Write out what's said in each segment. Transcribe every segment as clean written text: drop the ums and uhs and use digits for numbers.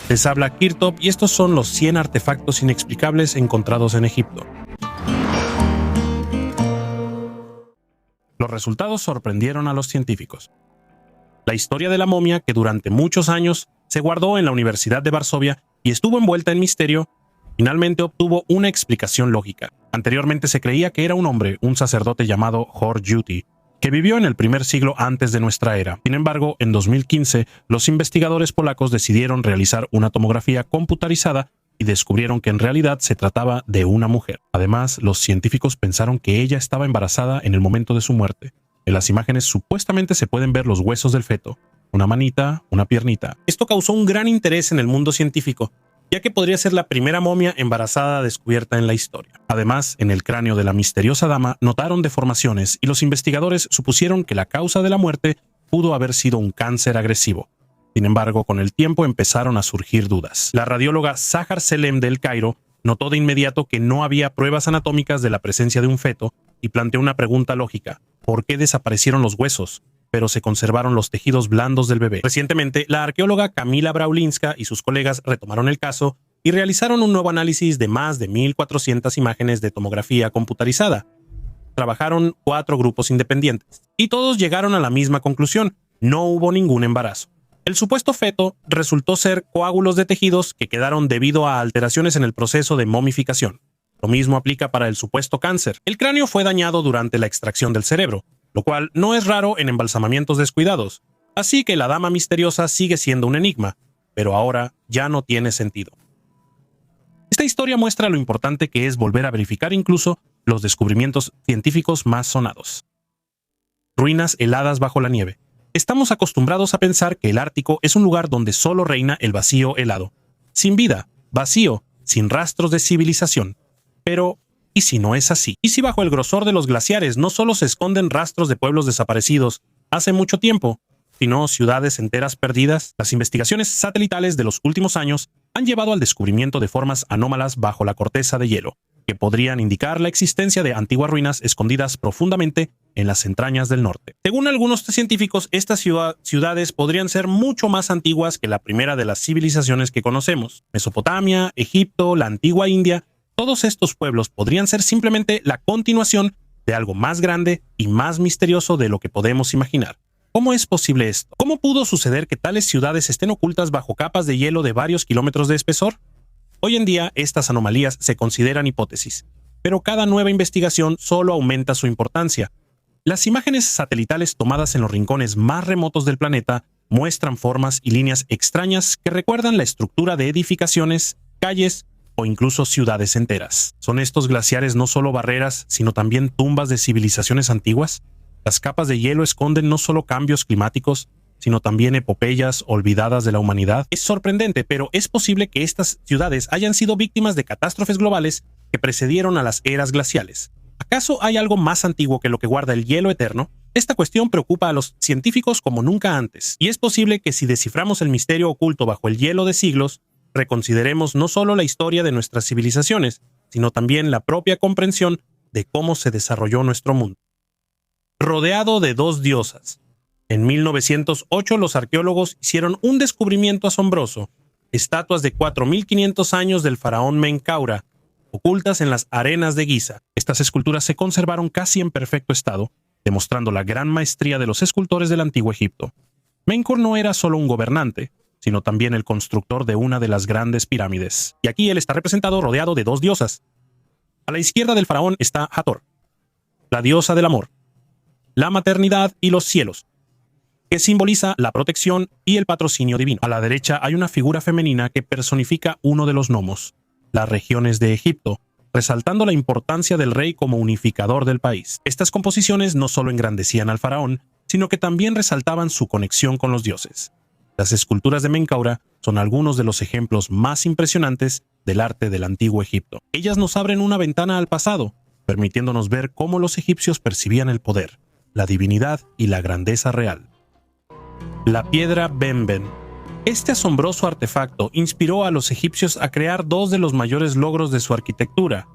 Les habla Kirtop y estos son los 100 artefactos inexplicables encontrados en Egipto. Los resultados sorprendieron a los científicos. La historia de la momia, que durante muchos años se guardó en la Universidad de Varsovia y estuvo envuelta en misterio, finalmente obtuvo una explicación lógica. Anteriormente se creía que era un hombre, un sacerdote llamado Hor-Juti, que vivió en el primer siglo antes de nuestra era. Sin embargo, en 2015, los investigadores polacos decidieron realizar una tomografía computarizada y descubrieron que en realidad se trataba de una mujer. Además, los científicos pensaron que ella estaba embarazada en el momento de su muerte. En las imágenes supuestamente se pueden ver los huesos del feto, una manita, una piernita. Esto causó un gran interés en el mundo científico, ya que podría ser la primera momia embarazada descubierta en la historia. Además, en el cráneo de la misteriosa dama notaron deformaciones y los investigadores supusieron que la causa de la muerte pudo haber sido un cáncer agresivo. Sin embargo, con el tiempo empezaron a surgir dudas. La radióloga Sahar Selem del Cairo notó de inmediato que no había pruebas anatómicas de la presencia de un feto y planteó una pregunta lógica: ¿por qué desaparecieron los huesos, pero se conservaron los tejidos blandos del bebé? Recientemente, la arqueóloga Kamila Braulinska y sus colegas retomaron el caso y realizaron un nuevo análisis de más de 1,400 imágenes de tomografía computarizada. Trabajaron 4 grupos independientes y todos llegaron a la misma conclusión: no hubo ningún embarazo. El supuesto feto resultó ser coágulos de tejidos que quedaron debido a alteraciones en el proceso de momificación. Lo mismo aplica para el supuesto cáncer. El cráneo fue dañado durante la extracción del cerebro, lo cual no es raro en embalsamamientos descuidados. Así que la dama misteriosa sigue siendo un enigma, pero ahora ya no tiene sentido. Esta historia muestra lo importante que es volver a verificar incluso los descubrimientos científicos más sonados. Ruinas heladas bajo la nieve. Estamos acostumbrados a pensar que el Ártico es un lugar donde solo reina el vacío helado. Sin vida, vacío, sin rastros de civilización. Pero, ¿y si no es así? ¿Y si bajo el grosor de los glaciares no solo se esconden rastros de pueblos desaparecidos hace mucho tiempo, sino ciudades enteras perdidas? Las investigaciones satelitales de los últimos años han llevado al descubrimiento de formas anómalas bajo la corteza de hielo, que podrían indicar la existencia de antiguas ruinas escondidas profundamente en las entrañas del norte. Según algunos científicos, estas ciudades podrían ser mucho más antiguas que la primera de las civilizaciones que conocemos. Mesopotamia, Egipto, la antigua India, todos estos pueblos podrían ser simplemente la continuación de algo más grande y más misterioso de lo que podemos imaginar. ¿Cómo es posible esto? ¿Cómo pudo suceder que tales ciudades estén ocultas bajo capas de hielo de varios kilómetros de espesor? Hoy en día, estas anomalías se consideran hipótesis, pero cada nueva investigación solo aumenta su importancia. Las imágenes satelitales tomadas en los rincones más remotos del planeta muestran formas y líneas extrañas que recuerdan la estructura de edificaciones, calles o incluso ciudades enteras. ¿Son estos glaciares no solo barreras, sino también tumbas de civilizaciones antiguas? Las capas de hielo esconden no solo cambios climáticos, sino también epopeyas olvidadas de la humanidad. Es sorprendente, pero es posible que estas ciudades hayan sido víctimas de catástrofes globales que precedieron a las eras glaciales. ¿Acaso hay algo más antiguo que lo que guarda el hielo eterno? Esta cuestión preocupa a los científicos como nunca antes, y es posible que si desciframos el misterio oculto bajo el hielo de siglos, reconsideremos no solo la historia de nuestras civilizaciones, sino también la propia comprensión de cómo se desarrolló nuestro mundo. Rodeado de 2 diosas. En 1908 los arqueólogos hicieron un descubrimiento asombroso: estatuas de 4.500 años del faraón Menkaura, ocultas en las arenas de Giza. Estas esculturas se conservaron casi en perfecto estado, demostrando la gran maestría de los escultores del antiguo Egipto. Menkaure no era solo un gobernante, sino también el constructor de una de las grandes pirámides. Y aquí él está representado rodeado de 2 diosas. A la izquierda del faraón está Hathor, la diosa del amor, la maternidad y los cielos, que simboliza la protección y el patrocinio divino. A la derecha hay una figura femenina que personifica uno de los gnomos, las regiones de Egipto, resaltando la importancia del rey como unificador del país. Estas composiciones no solo engrandecían al faraón, sino que también resaltaban su conexión con los dioses. Las esculturas de Menkaure son algunos de los ejemplos más impresionantes del arte del antiguo Egipto. Ellas nos abren una ventana al pasado, permitiéndonos ver cómo los egipcios percibían el poder, la divinidad y la grandeza real. La piedra Benben. Este asombroso artefacto inspiró a los egipcios a crear 2 de los mayores logros de su arquitectura: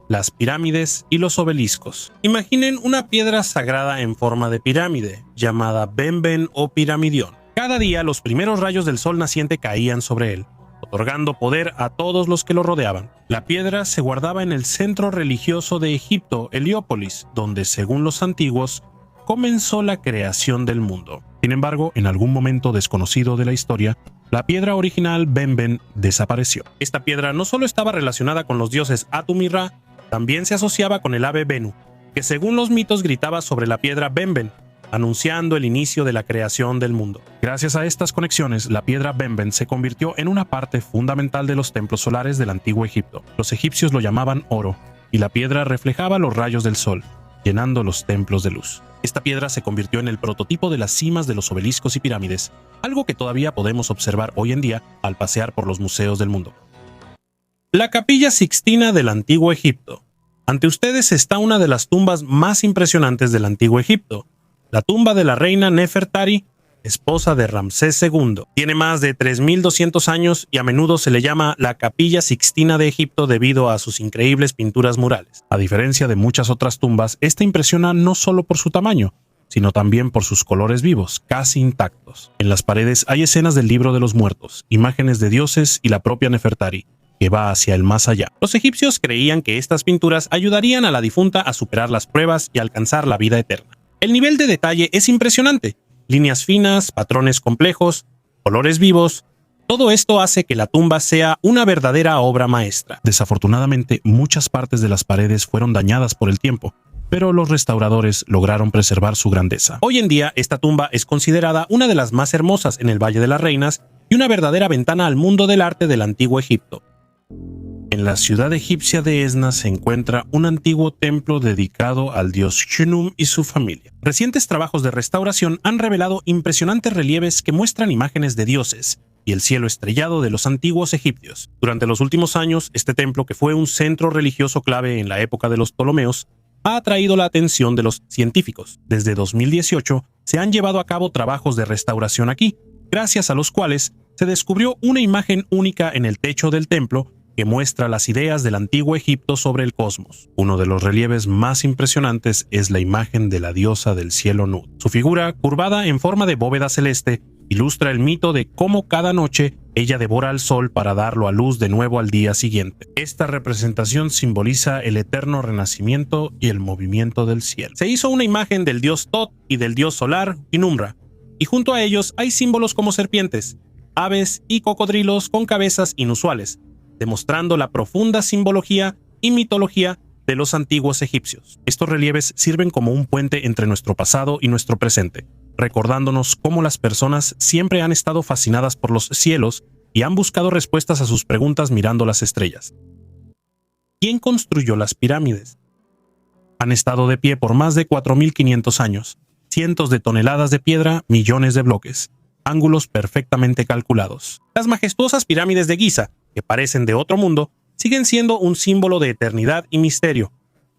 las pirámides y los obeliscos. Imaginen una piedra sagrada en forma de pirámide, llamada Benben o piramidión. Cada día los primeros rayos del sol naciente caían sobre él, otorgando poder a todos los que lo rodeaban. La piedra se guardaba en el centro religioso de Egipto, Heliópolis, donde, según los antiguos, comenzó la creación del mundo. Sin embargo, en algún momento desconocido de la historia, la piedra original Benben desapareció. Esta piedra no solo estaba relacionada con los dioses Atum y Ra, también se asociaba con el ave Benu, que según los mitos gritaba sobre la piedra Benben, anunciando el inicio de la creación del mundo. Gracias a estas conexiones, la piedra Benben se convirtió en una parte fundamental de los templos solares del antiguo Egipto. Los egipcios lo llamaban oro, y la piedra reflejaba los rayos del sol, llenando los templos de luz. Esta piedra se convirtió en el prototipo de las cimas de los obeliscos y pirámides, algo que todavía podemos observar hoy en día al pasear por los museos del mundo. La Capilla Sixtina del Antiguo Egipto. Ante ustedes está una de las tumbas más impresionantes del Antiguo Egipto, la tumba de la reina Nefertari, esposa de Ramsés II. Tiene más de 3.200 años y a menudo se le llama la Capilla Sixtina de Egipto debido a sus increíbles pinturas murales. A diferencia de muchas otras tumbas, esta impresiona no solo por su tamaño, sino también por sus colores vivos, casi intactos. En las paredes hay escenas del Libro de los Muertos, imágenes de dioses y la propia Nefertari, que va hacia el más allá. Los egipcios creían que estas pinturas ayudarían a la difunta a superar las pruebas y alcanzar la vida eterna. El nivel de detalle es impresionante. Líneas finas, patrones complejos, colores vivos. Todo esto hace que la tumba sea una verdadera obra maestra. Desafortunadamente, muchas partes de las paredes fueron dañadas por el tiempo, pero los restauradores lograron preservar su grandeza. Hoy en día, esta tumba es considerada una de las más hermosas en el Valle de las Reinas y una verdadera ventana al mundo del arte del Antiguo Egipto. En la ciudad egipcia de Esna se encuentra un antiguo templo dedicado al dios Khnum y su familia. Recientes trabajos de restauración han revelado impresionantes relieves que muestran imágenes de dioses y el cielo estrellado de los antiguos egipcios. Durante los últimos años, este templo, que fue un centro religioso clave en la época de los Ptolomeos, ha atraído la atención de los científicos. Desde 2018 se han llevado a cabo trabajos de restauración aquí, gracias a los cuales se descubrió una imagen única en el techo del templo que muestra las ideas del antiguo Egipto sobre el cosmos. Uno de los relieves más impresionantes es la imagen de la diosa del cielo Nut. Su figura, curvada en forma de bóveda celeste, ilustra el mito de cómo cada noche ella devora al sol para darlo a luz de nuevo al día siguiente. Esta representación simboliza el eterno renacimiento y el movimiento del cielo. Se hizo una imagen del dios Tot y del dios solar Inumra, y junto a ellos hay símbolos como serpientes, aves y cocodrilos con cabezas inusuales, demostrando la profunda simbología y mitología de los antiguos egipcios. Estos relieves sirven como un puente entre nuestro pasado y nuestro presente, recordándonos cómo las personas siempre han estado fascinadas por los cielos y han buscado respuestas a sus preguntas mirando las estrellas. ¿Quién construyó las pirámides? Han estado de pie por más de 4.500 años, cientos de toneladas de piedra, millones de bloques, ángulos perfectamente calculados. Las majestuosas pirámides de Giza, que parecen de otro mundo, siguen siendo un símbolo de eternidad y misterio.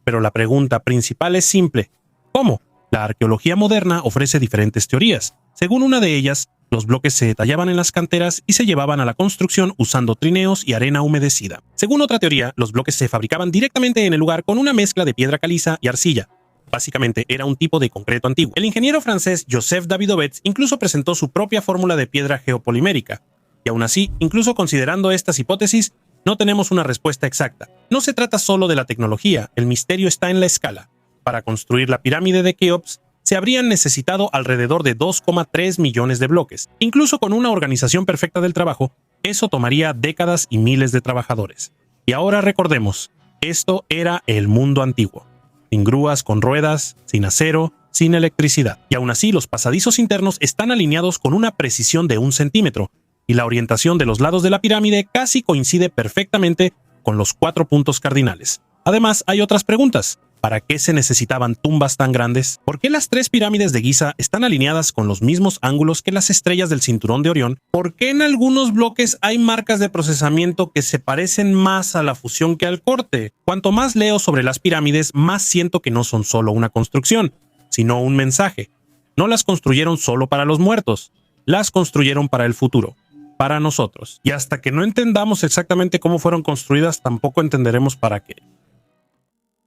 Pero la pregunta principal es simple: ¿cómo? La arqueología moderna ofrece diferentes teorías. Según una de ellas, los bloques se tallaban en las canteras y se llevaban a la construcción usando trineos y arena humedecida. Según otra teoría, los bloques se fabricaban directamente en el lugar con una mezcla de piedra caliza y arcilla. Básicamente era un tipo de concreto antiguo. El ingeniero francés Joseph Davidovets incluso presentó su propia fórmula de piedra geopolimérica. Y aún así, incluso considerando estas hipótesis, no tenemos una respuesta exacta. No se trata solo de la tecnología, el misterio está en la escala. Para construir la pirámide de Keops, se habrían necesitado alrededor de 2,3 millones de bloques. Incluso con una organización perfecta del trabajo, eso tomaría décadas y miles de trabajadores. Y ahora recordemos, esto era el mundo antiguo. Sin grúas con ruedas, sin acero, sin electricidad. Y aún así, los pasadizos internos están alineados con una precisión de 1 centímetro, y la orientación de los lados de la pirámide casi coincide perfectamente con los 4 puntos cardinales. Además, hay otras preguntas. ¿Para qué se necesitaban tumbas tan grandes? ¿Por qué las 3 pirámides de Giza están alineadas con los mismos ángulos que las estrellas del cinturón de Orión? ¿Por qué en algunos bloques hay marcas de procesamiento que se parecen más a la fusión que al corte? Cuanto más leo sobre las pirámides, más siento que no son solo una construcción, sino un mensaje. No las construyeron solo para los muertos, las construyeron para el futuro, para nosotros. Y hasta que no entendamos exactamente cómo fueron construidas, tampoco entenderemos para qué.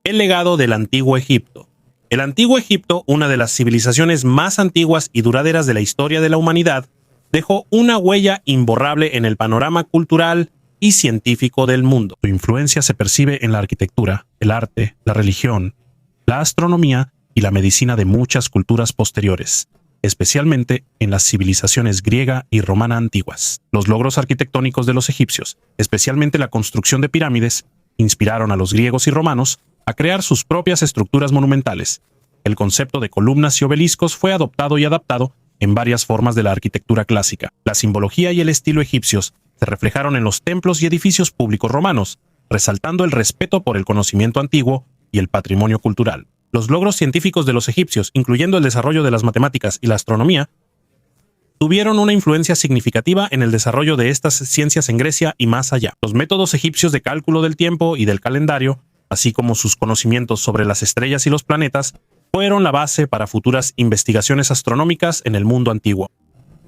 El legado del Antiguo Egipto. El Antiguo Egipto, una de las civilizaciones más antiguas y duraderas de la historia de la humanidad, dejó una huella imborrable en el panorama cultural y científico del mundo. Su influencia se percibe en la arquitectura, el arte, la religión, la astronomía y la medicina de muchas culturas posteriores, especialmente en las civilizaciones griega y romana antiguas. Los logros arquitectónicos de los egipcios, especialmente la construcción de pirámides, inspiraron a los griegos y romanos a crear sus propias estructuras monumentales. El concepto de columnas y obeliscos fue adoptado y adaptado en varias formas de la arquitectura clásica. La simbología y el estilo egipcios se reflejaron en los templos y edificios públicos romanos, resaltando el respeto por el conocimiento antiguo y el patrimonio cultural. Los logros científicos de los egipcios, incluyendo el desarrollo de las matemáticas y la astronomía, tuvieron una influencia significativa en el desarrollo de estas ciencias en Grecia y más allá. Los métodos egipcios de cálculo del tiempo y del calendario, así como sus conocimientos sobre las estrellas y los planetas, fueron la base para futuras investigaciones astronómicas en el mundo antiguo.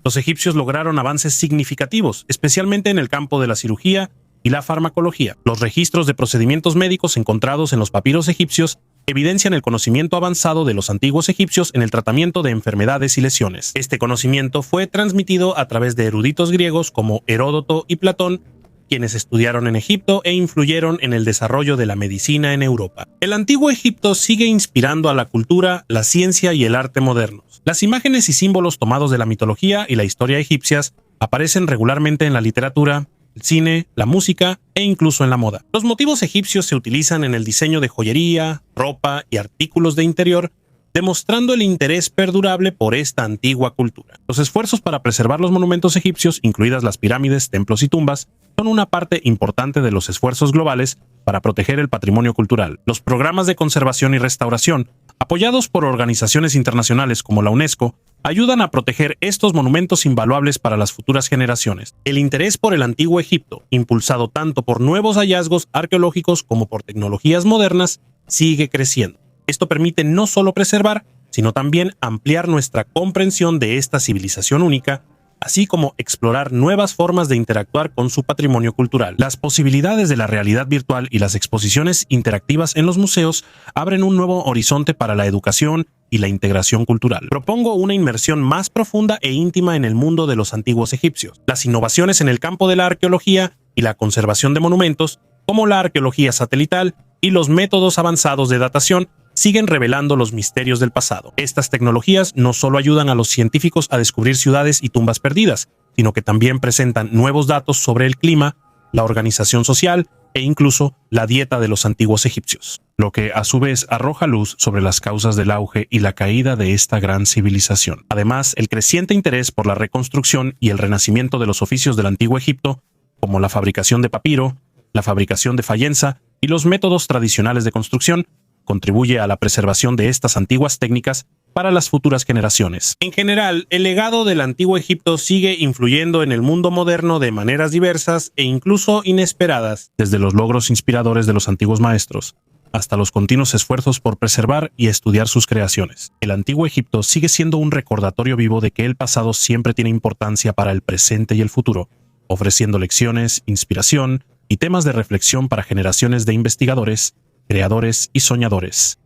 Los egipcios lograron avances significativos, especialmente en el campo de la cirugía y la farmacología. Los registros de procedimientos médicos encontrados en los papiros egipcios evidencian el conocimiento avanzado de los antiguos egipcios en el tratamiento de enfermedades y lesiones. Este conocimiento fue transmitido a través de eruditos griegos como Heródoto y Platón, quienes estudiaron en Egipto e influyeron en el desarrollo de la medicina en Europa. El antiguo Egipto sigue inspirando a la cultura, la ciencia y el arte modernos. Las imágenes y símbolos tomados de la mitología y la historia egipcias aparecen regularmente en la literatura, el cine, la música e incluso en la moda. Los motivos egipcios se utilizan en el diseño de joyería, ropa y artículos de interior, demostrando el interés perdurable por esta antigua cultura. Los esfuerzos para preservar los monumentos egipcios, incluidas las pirámides, templos y tumbas, son una parte importante de los esfuerzos globales para proteger el patrimonio cultural. Los programas de conservación y restauración, apoyados por organizaciones internacionales como la UNESCO, ayudan a proteger estos monumentos invaluables para las futuras generaciones. El interés por el antiguo Egipto, impulsado tanto por nuevos hallazgos arqueológicos como por tecnologías modernas, sigue creciendo. Esto permite no solo preservar, sino también ampliar nuestra comprensión de esta civilización única, así como explorar nuevas formas de interactuar con su patrimonio cultural. Las posibilidades de la realidad virtual y las exposiciones interactivas en los museos abren un nuevo horizonte para la educación y la integración cultural. Propongo una inmersión más profunda e íntima en el mundo de los antiguos egipcios. Las innovaciones en el campo de la arqueología y la conservación de monumentos, como la arqueología satelital y los métodos avanzados de datación, siguen revelando los misterios del pasado. Estas tecnologías no solo ayudan a los científicos a descubrir ciudades y tumbas perdidas, sino que también presentan nuevos datos sobre el clima, la organización social e incluso la dieta de los antiguos egipcios, lo que a su vez arroja luz sobre las causas del auge y la caída de esta gran civilización. Además, el creciente interés por la reconstrucción y el renacimiento de los oficios del antiguo Egipto, como la fabricación de papiro, la fabricación de fayenza y los métodos tradicionales de construcción, contribuye a la preservación de estas antiguas técnicas para las futuras generaciones. En general, el legado del antiguo Egipto sigue influyendo en el mundo moderno de maneras diversas e incluso inesperadas, desde los logros inspiradores de los antiguos maestros hasta los continuos esfuerzos por preservar y estudiar sus creaciones. El antiguo Egipto sigue siendo un recordatorio vivo de que el pasado siempre tiene importancia para el presente y el futuro, ofreciendo lecciones, inspiración y temas de reflexión para generaciones de investigadores, creadores y soñadores.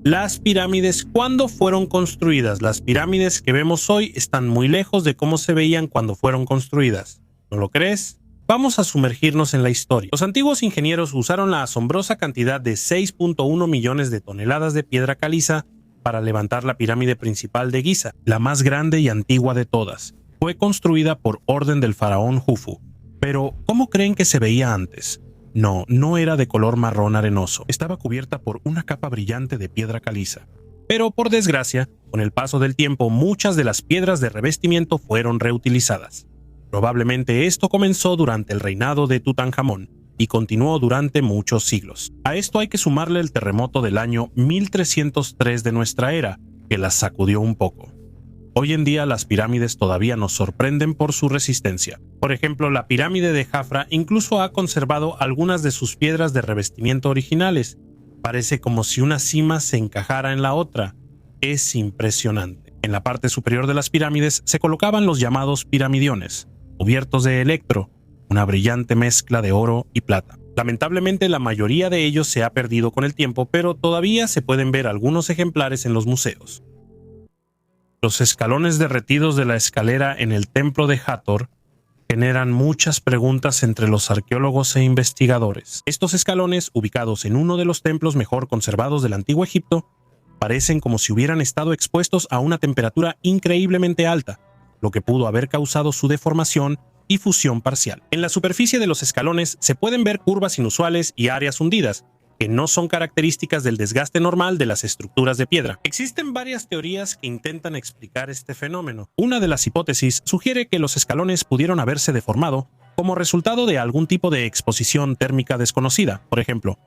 Las pirámides, ¿cuándo fueron construidas? Las pirámides que vemos hoy están muy lejos de cómo se veían cuando fueron construidas. ¿No lo crees? Vamos a sumergirnos en la historia. Los antiguos ingenieros usaron la asombrosa cantidad de 6.1 millones de toneladas de piedra caliza para levantar la pirámide principal de Giza, la más grande y antigua de todas. Fue construida por orden del faraón Jufu. Pero, ¿cómo creen que se veía antes? No era de color marrón arenoso. Estaba cubierta por una capa brillante de piedra caliza. Pero, por desgracia, con el paso del tiempo, muchas de las piedras de revestimiento fueron reutilizadas. Probablemente esto comenzó durante el reinado de Tutankamón y continuó durante muchos siglos. A esto hay que sumarle el terremoto del año 1303 de nuestra era, que las sacudió un poco. Hoy en día las pirámides todavía nos sorprenden por su resistencia. Por ejemplo, la pirámide de Jafra incluso ha conservado algunas de sus piedras de revestimiento originales. Parece como si una cima se encajara en la otra. Es impresionante. En la parte superior de las pirámides se colocaban los llamados piramidiones, cubiertos de electro, una brillante mezcla de oro y plata. Lamentablemente la mayoría de ellos se ha perdido con el tiempo, pero todavía se pueden ver algunos ejemplares en los museos. Los escalones derretidos de la escalera en el templo de Hathor generan muchas preguntas entre los arqueólogos e investigadores. Estos escalones, ubicados en uno de los templos mejor conservados del antiguo Egipto, parecen como si hubieran estado expuestos a una temperatura increíblemente alta, lo que pudo haber causado su deformación y fusión parcial. En la superficie de los escalones se pueden ver curvas inusuales y áreas hundidas, que no son características del desgaste normal de las estructuras de piedra. Existen varias teorías que intentan explicar este fenómeno. Una de las hipótesis sugiere que los escalones pudieron haberse deformado como resultado de algún tipo de exposición térmica desconocida, por ejemplo,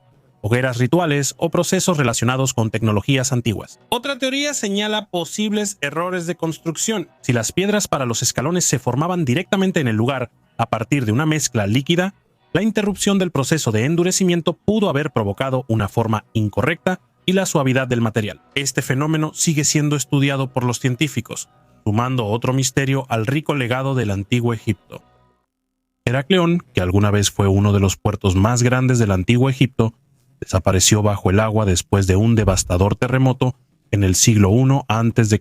hogueras rituales o procesos relacionados con tecnologías antiguas. Otra teoría señala posibles errores de construcción. Si las piedras para los escalones se formaban directamente en el lugar a partir de una mezcla líquida, la interrupción del proceso de endurecimiento pudo haber provocado una forma incorrecta y la suavidad del material. Este fenómeno sigue siendo estudiado por los científicos, sumando otro misterio al rico legado del antiguo Egipto. Heracleón, que alguna vez fue uno de los puertos más grandes del antiguo Egipto, desapareció bajo el agua después de un devastador terremoto en el siglo I a.C.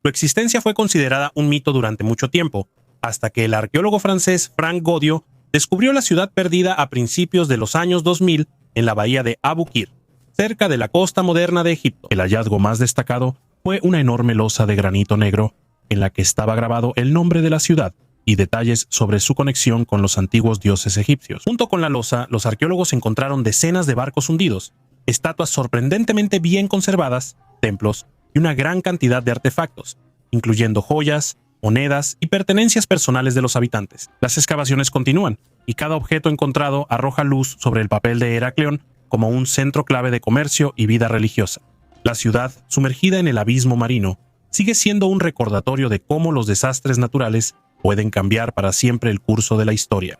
Su existencia fue considerada un mito durante mucho tiempo, hasta que el arqueólogo francés Frank Godiot descubrió la ciudad perdida a principios de los años 2000 en la bahía de Abu Qir, cerca de la costa moderna de Egipto. El hallazgo más destacado fue una enorme losa de granito negro en la que estaba grabado el nombre de la ciudad y detalles sobre su conexión con los antiguos dioses egipcios. Junto con la losa, los arqueólogos encontraron decenas de barcos hundidos, estatuas sorprendentemente bien conservadas, templos y una gran cantidad de artefactos, incluyendo joyas, monedas y pertenencias personales de los habitantes. Las excavaciones continúan, y cada objeto encontrado arroja luz sobre el papel de Heracleón como un centro clave de comercio y vida religiosa. La ciudad, sumergida en el abismo marino, sigue siendo un recordatorio de cómo los desastres naturales pueden cambiar para siempre el curso de la historia.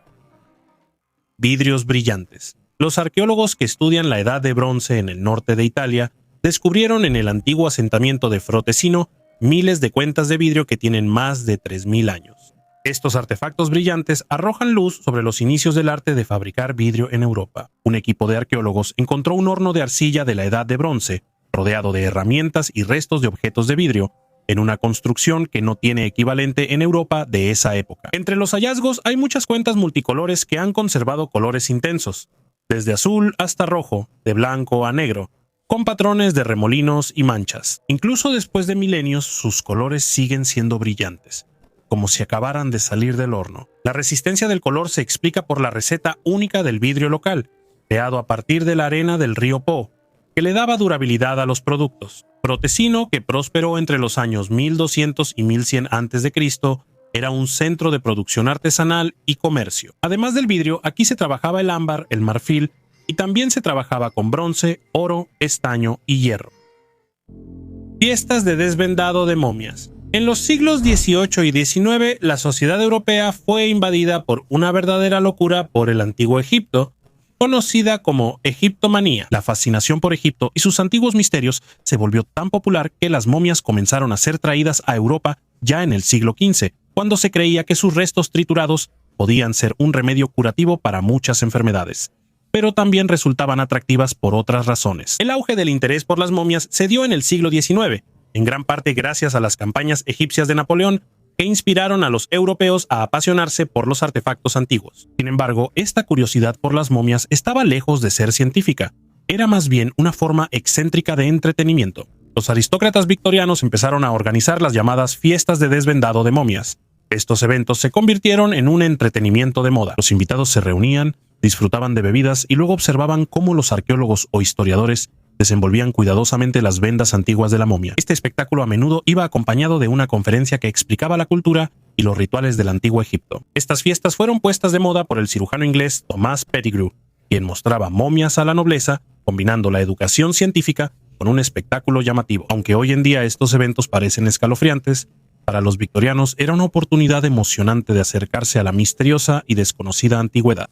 Vidrios brillantes. Los arqueólogos que estudian la Edad de Bronce en el norte de Italia descubrieron en el antiguo asentamiento de Frotesino miles de cuentas de vidrio que tienen más de 3000 años. Estos artefactos brillantes arrojan luz sobre los inicios del arte de fabricar vidrio en Europa. Un equipo de arqueólogos encontró un horno de arcilla de la Edad de Bronce, rodeado de herramientas y restos de objetos de vidrio, en una construcción que no tiene equivalente en Europa de esa época. Entre los hallazgos hay muchas cuentas multicolores que han conservado colores intensos, desde azul hasta rojo, de blanco a negro, con patrones de remolinos y manchas. Incluso después de milenios, sus colores siguen siendo brillantes, como si acabaran de salir del horno. La resistencia del color se explica por la receta única del vidrio local, creado a partir de la arena del río Po, que le daba durabilidad a los productos. Frotesino, que prosperó entre los años 1200 y 1100 a.C., era un centro de producción artesanal y comercio. Además del vidrio, aquí se trabajaba el ámbar, el marfil, y también se trabajaba con bronce, oro, estaño y hierro. Fiestas de desvendado de momias. En los siglos XVIII y XIX, la sociedad europea fue invadida por una verdadera locura por el antiguo Egipto, conocida como egiptomanía. La fascinación por Egipto y sus antiguos misterios se volvió tan popular que las momias comenzaron a ser traídas a Europa ya en el siglo XV, cuando se creía que sus restos triturados podían ser un remedio curativo para muchas enfermedades, pero también resultaban atractivas por otras razones. El auge del interés por las momias se dio en el siglo XIX, en gran parte gracias a las campañas egipcias de Napoleón, que inspiraron a los europeos a apasionarse por los artefactos antiguos. Sin embargo, esta curiosidad por las momias estaba lejos de ser científica. Era más bien una forma excéntrica de entretenimiento. Los aristócratas victorianos empezaron a organizar las llamadas fiestas de desvendado de momias. Estos eventos se convirtieron en un entretenimiento de moda. Los invitados se reunían, disfrutaban de bebidas y luego observaban cómo los arqueólogos o historiadores desenvolvían cuidadosamente las vendas antiguas de la momia. Este espectáculo a menudo iba acompañado de una conferencia que explicaba la cultura y los rituales del antiguo Egipto. Estas fiestas fueron puestas de moda por el cirujano inglés Thomas Pettigrew, quien mostraba momias a la nobleza, combinando la educación científica con un espectáculo llamativo. Aunque hoy en día estos eventos parecen escalofriantes, para los victorianos era una oportunidad emocionante de acercarse a la misteriosa y desconocida antigüedad.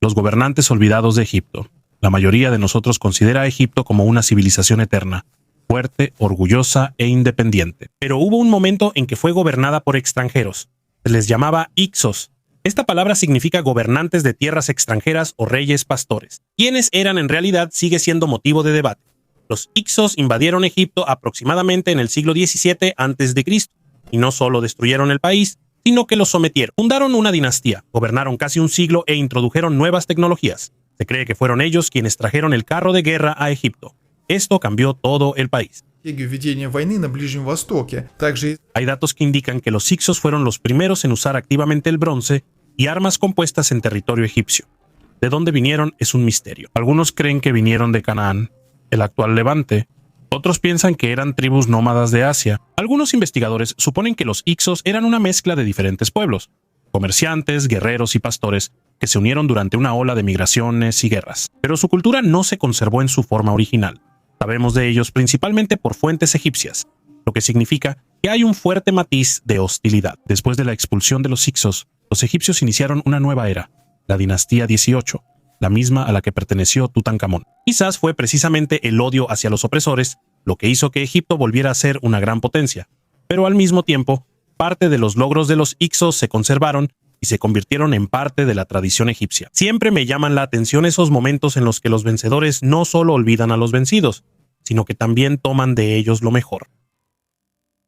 Los gobernantes olvidados de Egipto. La mayoría de nosotros considera a Egipto como una civilización eterna, fuerte, orgullosa e independiente. Pero hubo un momento en que fue gobernada por extranjeros. Se les llamaba Ixos. Esta palabra significa gobernantes de tierras extranjeras o reyes pastores. Quiénes eran en realidad sigue siendo motivo de debate. Los Hyksos invadieron Egipto aproximadamente en el siglo XVII a.C. y no solo destruyeron el país, sino que lo sometieron. Fundaron una dinastía, gobernaron casi un siglo e introdujeron nuevas tecnologías. Se cree que fueron ellos quienes trajeron el carro de guerra a Egipto. Esto cambió todo el país. Hay datos que indican que los Hyksos fueron los primeros en usar activamente el bronce y armas compuestas en territorio egipcio. De dónde vinieron es un misterio. Algunos creen que vinieron de Canaán, el actual Levante. Otros piensan que eran tribus nómadas de Asia. Algunos investigadores suponen que los Hyksos eran una mezcla de diferentes pueblos, comerciantes, guerreros y pastores, que se unieron durante una ola de migraciones y guerras. Pero su cultura no se conservó en su forma original. Sabemos de ellos principalmente por fuentes egipcias, lo que significa que hay un fuerte matiz de hostilidad. Después de la expulsión de los Hyksos, los egipcios iniciaron una nueva era, la dinastía 18, la misma a la que perteneció Tutankamón. Quizás fue precisamente el odio hacia los opresores lo que hizo que Egipto volviera a ser una gran potencia, pero al mismo tiempo, parte de los logros de los Hyksos se conservaron y se convirtieron en parte de la tradición egipcia. Siempre me llaman la atención esos momentos en los que los vencedores no solo olvidan a los vencidos, sino que también toman de ellos lo mejor.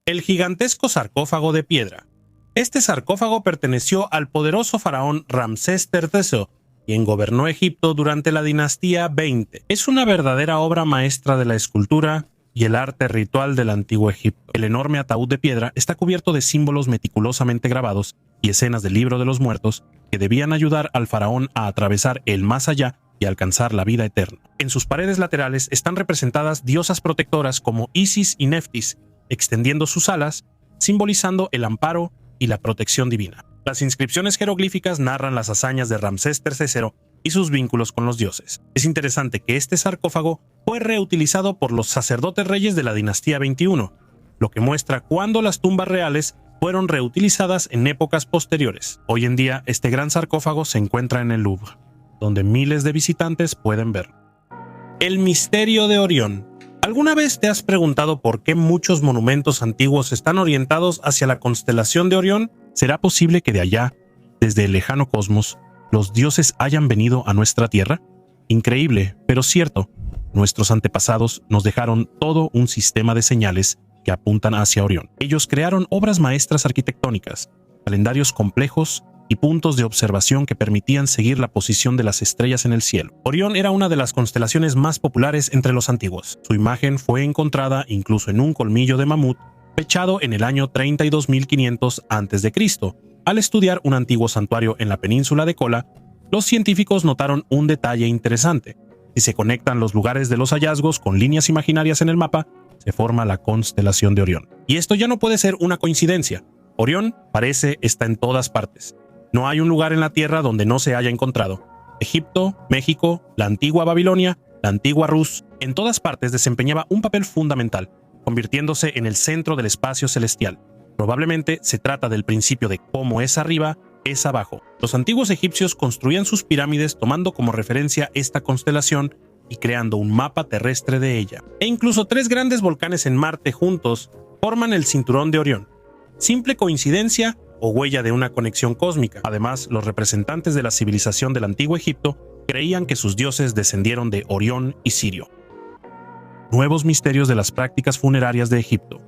El gigantesco sarcófago de piedra. Este sarcófago perteneció al poderoso faraón Ramsés III, quien gobernó Egipto durante la dinastía 20. Es una verdadera obra maestra de la escultura y el arte ritual del antiguo Egipto. El enorme ataúd de piedra está cubierto de símbolos meticulosamente grabados y escenas del libro de los muertos que debían ayudar al faraón a atravesar el más allá y alcanzar la vida eterna. En sus paredes laterales están representadas diosas protectoras como Isis y Neftis, extendiendo sus alas, simbolizando el amparo y la protección divina. Las inscripciones jeroglíficas narran las hazañas de Ramsés III y sus vínculos con los dioses. Es interesante que este sarcófago fue reutilizado por los sacerdotes reyes de la dinastía 21, lo que muestra cuándo las tumbas reales fueron reutilizadas en épocas posteriores. Hoy en día, este gran sarcófago se encuentra en el Louvre, donde miles de visitantes pueden verlo. El misterio de Orión. ¿Alguna vez te has preguntado por qué muchos monumentos antiguos están orientados hacia la constelación de Orión? ¿Será posible que de allá, desde el lejano cosmos, los dioses hayan venido a nuestra Tierra? Increíble, pero cierto. Nuestros antepasados nos dejaron todo un sistema de señales que apuntan hacia Orión. Ellos crearon obras maestras arquitectónicas, calendarios complejos y puntos de observación que permitían seguir la posición de las estrellas en el cielo. Orión era una de las constelaciones más populares entre los antiguos. Su imagen fue encontrada incluso en un colmillo de mamut fechado en el año 32.500 a.C. Al estudiar un antiguo santuario en la península de Kola, los científicos notaron un detalle interesante. Si se conectan los lugares de los hallazgos con líneas imaginarias en el mapa, se forma la constelación de Orión. Y esto ya no puede ser una coincidencia. Orión parece está en todas partes. No hay un lugar en la Tierra donde no se haya encontrado. Egipto, México, la antigua Babilonia, la antigua Rus, en todas partes desempeñaba un papel fundamental, convirtiéndose en el centro del espacio celestial. Probablemente se trata del principio de cómo es arriba, es abajo. Los antiguos egipcios construían sus pirámides tomando como referencia esta constelación y creando un mapa terrestre de ella. E incluso 3 grandes volcanes en Marte juntos forman el cinturón de Orión. ¿Simple coincidencia o huella de una conexión cósmica? Además, los representantes de la civilización del antiguo Egipto creían que sus dioses descendieron de Orión y Sirio. Nuevos misterios de las prácticas funerarias de Egipto.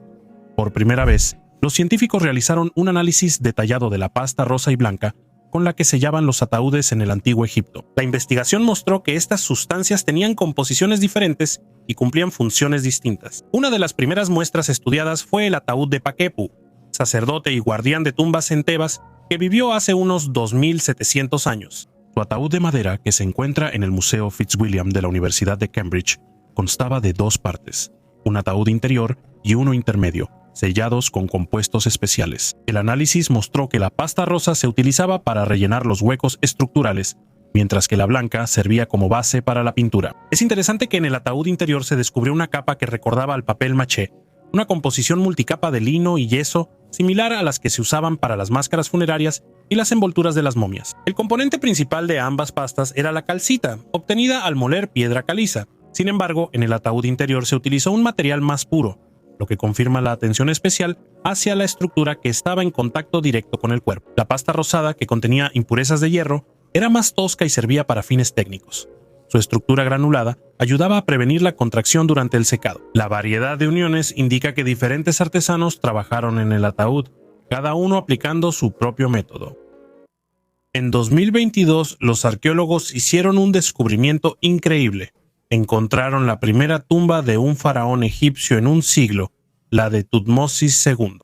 Por primera vez, los científicos realizaron un análisis detallado de la pasta rosa y blanca con la que sellaban los ataúdes en el antiguo Egipto. La investigación mostró que estas sustancias tenían composiciones diferentes y cumplían funciones distintas. Una de las primeras muestras estudiadas fue el ataúd de Paquepu, sacerdote y guardián de tumbas en Tebas, que vivió hace unos 2700 años. Su ataúd de madera, que se encuentra en el Museo Fitzwilliam de la Universidad de Cambridge, constaba de 2 partes, un ataúd interior y uno intermedio, sellados con compuestos especiales. El análisis mostró que la pasta rosa se utilizaba para rellenar los huecos estructurales, mientras que la blanca servía como base para la pintura. Es interesante que en el ataúd interior se descubrió una capa que recordaba al papel maché, una composición multicapa de lino y yeso similar a las que se usaban para las máscaras funerarias y las envolturas de las momias. El componente principal de ambas pastas era la calcita, obtenida al moler piedra caliza. Sin embargo, en el ataúd interior se utilizó un material más puro, lo que confirma la atención especial hacia la estructura que estaba en contacto directo con el cuerpo. La pasta rosada, que contenía impurezas de hierro, era más tosca y servía para fines técnicos. Su estructura granulada ayudaba a prevenir la contracción durante el secado. La variedad de uniones indica que diferentes artesanos trabajaron en el ataúd, cada uno aplicando su propio método. En 2022, los arqueólogos hicieron un descubrimiento increíble. Encontraron la primera tumba de un faraón egipcio en un siglo, la de Tutmosis II.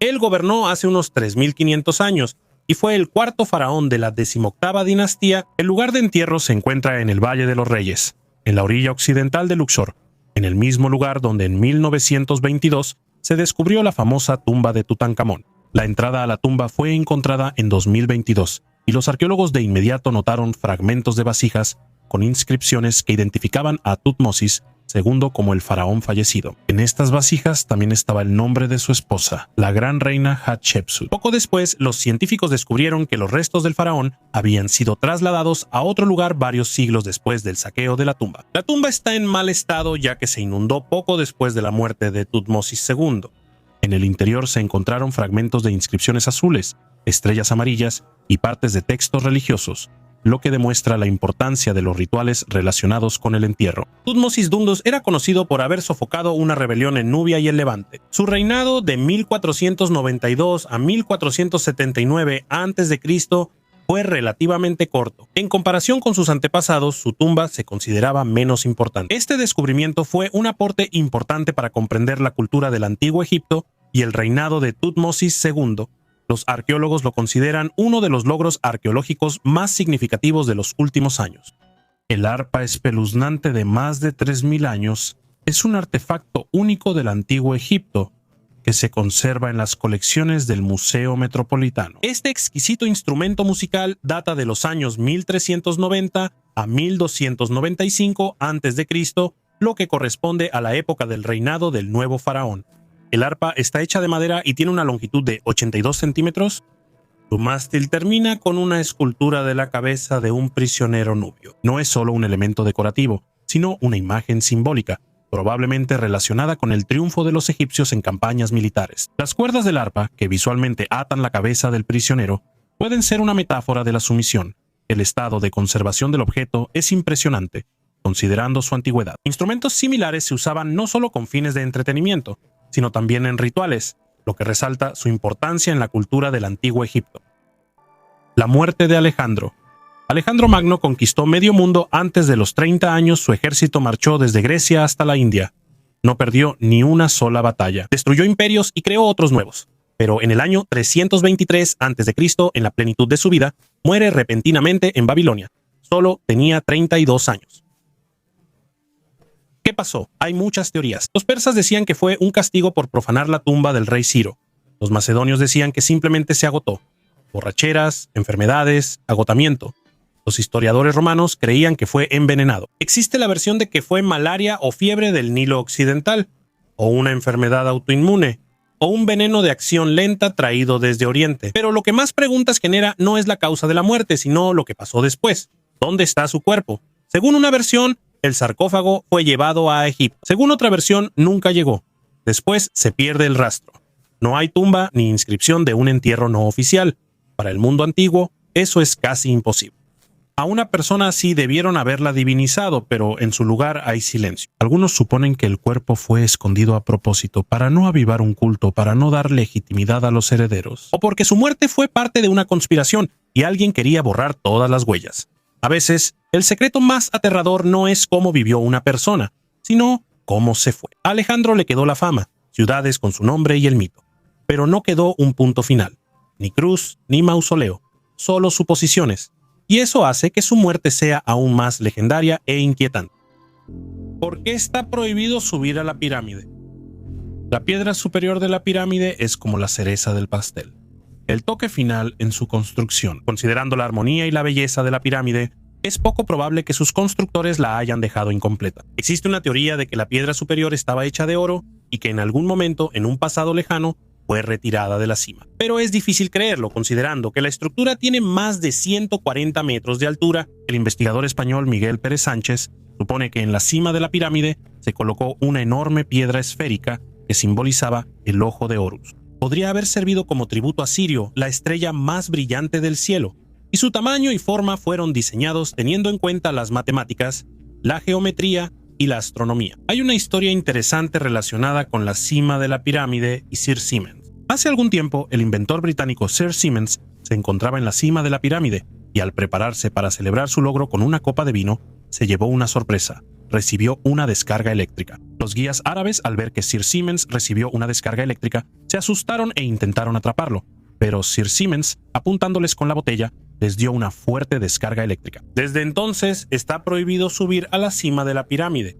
Él gobernó hace unos 3500 años y fue el cuarto faraón de la 18ª dinastía. El lugar de entierro se encuentra en el Valle de los Reyes, en la orilla occidental de Luxor, en el mismo lugar donde en 1922 se descubrió la famosa tumba de Tutankamón. La entrada a la tumba fue encontrada en 2022 y los arqueólogos de inmediato notaron fragmentos de vasijas con inscripciones que identificaban a Tutmosis II como el faraón fallecido. En estas vasijas también estaba el nombre de su esposa, la gran reina Hatshepsut. Poco después, los científicos descubrieron que los restos del faraón habían sido trasladados a otro lugar varios siglos después del saqueo de la tumba. La tumba está en mal estado ya que se inundó poco después de la muerte de Tutmosis II. En el interior se encontraron fragmentos de inscripciones azules, estrellas amarillas y partes de textos religiosos, lo que demuestra la importancia de los rituales relacionados con el entierro. Tutmosis II era conocido por haber sofocado una rebelión en Nubia y el Levante. Su reinado de 1492 a 1479 a.C. fue relativamente corto. En comparación con sus antepasados, su tumba se consideraba menos importante. Este descubrimiento fue un aporte importante para comprender la cultura del antiguo Egipto y el reinado de Tutmosis II. Los arqueólogos lo consideran uno de los logros arqueológicos más significativos de los últimos años. El arpa espeluznante de más de 3000 años es un artefacto único del antiguo Egipto que se conserva en las colecciones del Museo Metropolitano. Este exquisito instrumento musical data de los años 1390 a 1295 a.C., lo que corresponde a la época del reinado del nuevo faraón. El arpa está hecha de madera y tiene una longitud de 82 centímetros. Su mástil termina con una escultura de la cabeza de un prisionero nubio. No es solo un elemento decorativo, sino una imagen simbólica, probablemente relacionada con el triunfo de los egipcios en campañas militares. Las cuerdas del arpa, que visualmente atan la cabeza del prisionero, pueden ser una metáfora de la sumisión. El estado de conservación del objeto es impresionante, considerando su antigüedad. Instrumentos similares se usaban no solo con fines de entretenimiento, sino también en rituales, lo que resalta su importancia en la cultura del antiguo Egipto. La muerte de Alejandro. Alejandro Magno conquistó medio mundo. Antes de los 30 años, su ejército marchó desde Grecia hasta la India. No perdió ni una sola batalla. Destruyó imperios y creó otros nuevos. Pero en el año 323 a.C., en la plenitud de su vida, muere repentinamente en Babilonia. Solo tenía 32 años. ¿Qué pasó? Hay muchas teorías. Los persas decían que fue un castigo por profanar la tumba del rey Ciro. Los macedonios decían que simplemente se agotó. Borracheras, enfermedades, agotamiento. Los historiadores romanos creían que fue envenenado. Existe la versión de que fue malaria o fiebre del Nilo Occidental, o una enfermedad autoinmune, o un veneno de acción lenta traído desde Oriente. Pero lo que más preguntas genera no es la causa de la muerte, sino lo que pasó después. ¿Dónde está su cuerpo? Según una versión, el sarcófago fue llevado a Egipto. Según otra versión, nunca llegó. Después se pierde el rastro. No hay tumba ni inscripción de un entierro no oficial. Para el mundo antiguo, eso es casi imposible. A una persona así debieron haberla divinizado, pero en su lugar hay silencio. Algunos suponen que el cuerpo fue escondido a propósito para no avivar un culto, para no dar legitimidad a los herederos, o porque su muerte fue parte de una conspiración y alguien quería borrar todas las huellas. A veces, el secreto más aterrador no es cómo vivió una persona, sino cómo se fue. A Alejandro le quedó la fama, ciudades con su nombre y el mito. Pero no quedó un punto final, ni cruz, ni mausoleo, solo suposiciones. Y eso hace que su muerte sea aún más legendaria e inquietante. ¿Por qué está prohibido subir a la pirámide? La piedra superior de la pirámide es como la cereza del pastel. El toque final en su construcción. Considerando la armonía y la belleza de la pirámide, es poco probable que sus constructores la hayan dejado incompleta. Existe una teoría de que la piedra superior estaba hecha de oro y que en algún momento, en un pasado lejano, fue retirada de la cima. Pero es difícil creerlo, considerando que la estructura tiene más de 140 metros de altura. El investigador español Miguel Pérez Sánchez supone que en la cima de la pirámide se colocó una enorme piedra esférica que simbolizaba el ojo de Horus. Podría haber servido como tributo a Sirio, la estrella más brillante del cielo, y su tamaño y forma fueron diseñados teniendo en cuenta las matemáticas, la geometría y la astronomía. Hay una historia interesante relacionada con la cima de la pirámide y Sir Siemens. Hace algún tiempo, el inventor británico Sir Siemens se encontraba en la cima de la pirámide y al prepararse para celebrar su logro con una copa de vino, se llevó una sorpresa. Recibió una descarga eléctrica. Los guías árabes, al ver que Sir Siemens recibió una descarga eléctrica, se asustaron e intentaron atraparlo, pero Sir Siemens, apuntándoles con la botella, les dio una fuerte descarga eléctrica. Desde entonces está prohibido subir a la cima de la pirámide.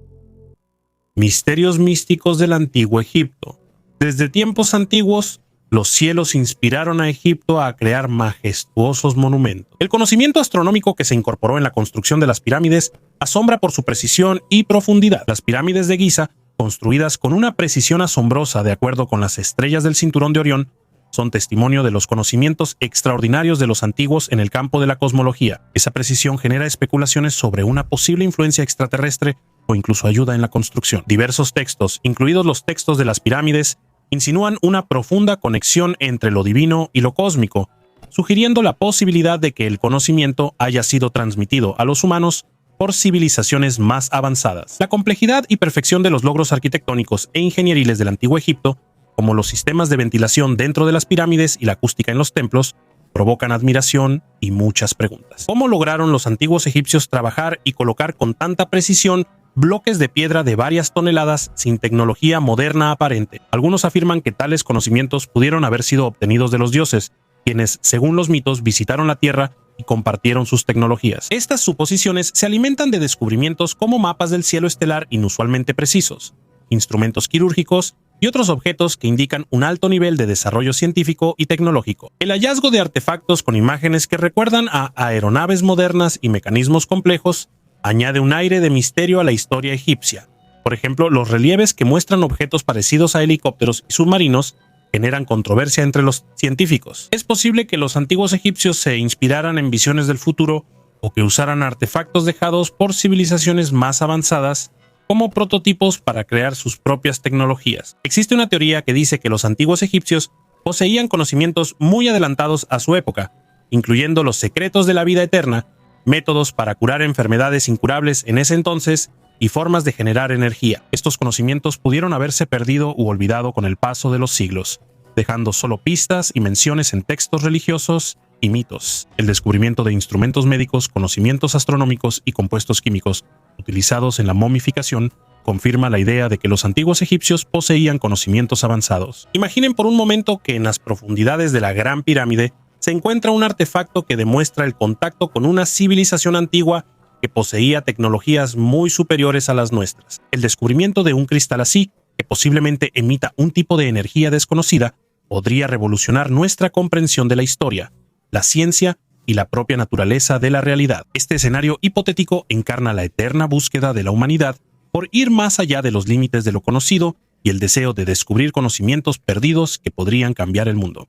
Misterios místicos del antiguo Egipto. Desde tiempos antiguos, los cielos inspiraron a Egipto a crear majestuosos monumentos. El conocimiento astronómico que se incorporó en la construcción de las pirámides asombra por su precisión y profundidad. Las pirámides de Giza, construidas con una precisión asombrosa de acuerdo con las estrellas del cinturón de Orión, son testimonio de los conocimientos extraordinarios de los antiguos en el campo de la cosmología. Esa precisión genera especulaciones sobre una posible influencia extraterrestre o incluso ayuda en la construcción. Diversos textos, incluidos los textos de las pirámides, insinúan una profunda conexión entre lo divino y lo cósmico, sugiriendo la posibilidad de que el conocimiento haya sido transmitido a los humanos por civilizaciones más avanzadas. La complejidad y perfección de los logros arquitectónicos e ingenieriles del antiguo Egipto, como los sistemas de ventilación dentro de las pirámides y la acústica en los templos, provocan admiración y muchas preguntas. ¿Cómo lograron los antiguos egipcios trabajar y colocar con tanta precisión bloques de piedra de varias toneladas sin tecnología moderna aparente? Algunos afirman que tales conocimientos pudieron haber sido obtenidos de los dioses, quienes, según los mitos, visitaron la Tierra y compartieron sus tecnologías. Estas suposiciones se alimentan de descubrimientos como mapas del cielo estelar inusualmente precisos, instrumentos quirúrgicos y otros objetos que indican un alto nivel de desarrollo científico y tecnológico. El hallazgo de artefactos con imágenes que recuerdan a aeronaves modernas y mecanismos complejos añade un aire de misterio a la historia egipcia. Por ejemplo, los relieves que muestran objetos parecidos a helicópteros y submarinos generan controversia entre los científicos. Es posible que los antiguos egipcios se inspiraran en visiones del futuro o que usaran artefactos dejados por civilizaciones más avanzadas como prototipos para crear sus propias tecnologías. Existe una teoría que dice que los antiguos egipcios poseían conocimientos muy adelantados a su época, incluyendo los secretos de la vida eterna, métodos para curar enfermedades incurables en ese entonces y formas de generar energía. Estos conocimientos pudieron haberse perdido u olvidado con el paso de los siglos, dejando solo pistas y menciones en textos religiosos y mitos. El descubrimiento de instrumentos médicos, conocimientos astronómicos y compuestos químicos utilizados en la momificación confirma la idea de que los antiguos egipcios poseían conocimientos avanzados. Imaginen por un momento que en las profundidades de la Gran Pirámide se encuentra un artefacto que demuestra el contacto con una civilización antigua que poseía tecnologías muy superiores a las nuestras. El descubrimiento de un cristal así, que posiblemente emita un tipo de energía desconocida, podría revolucionar nuestra comprensión de la historia, la ciencia y la propia naturaleza de la realidad. Este escenario hipotético encarna la eterna búsqueda de la humanidad por ir más allá de los límites de lo conocido y el deseo de descubrir conocimientos perdidos que podrían cambiar el mundo.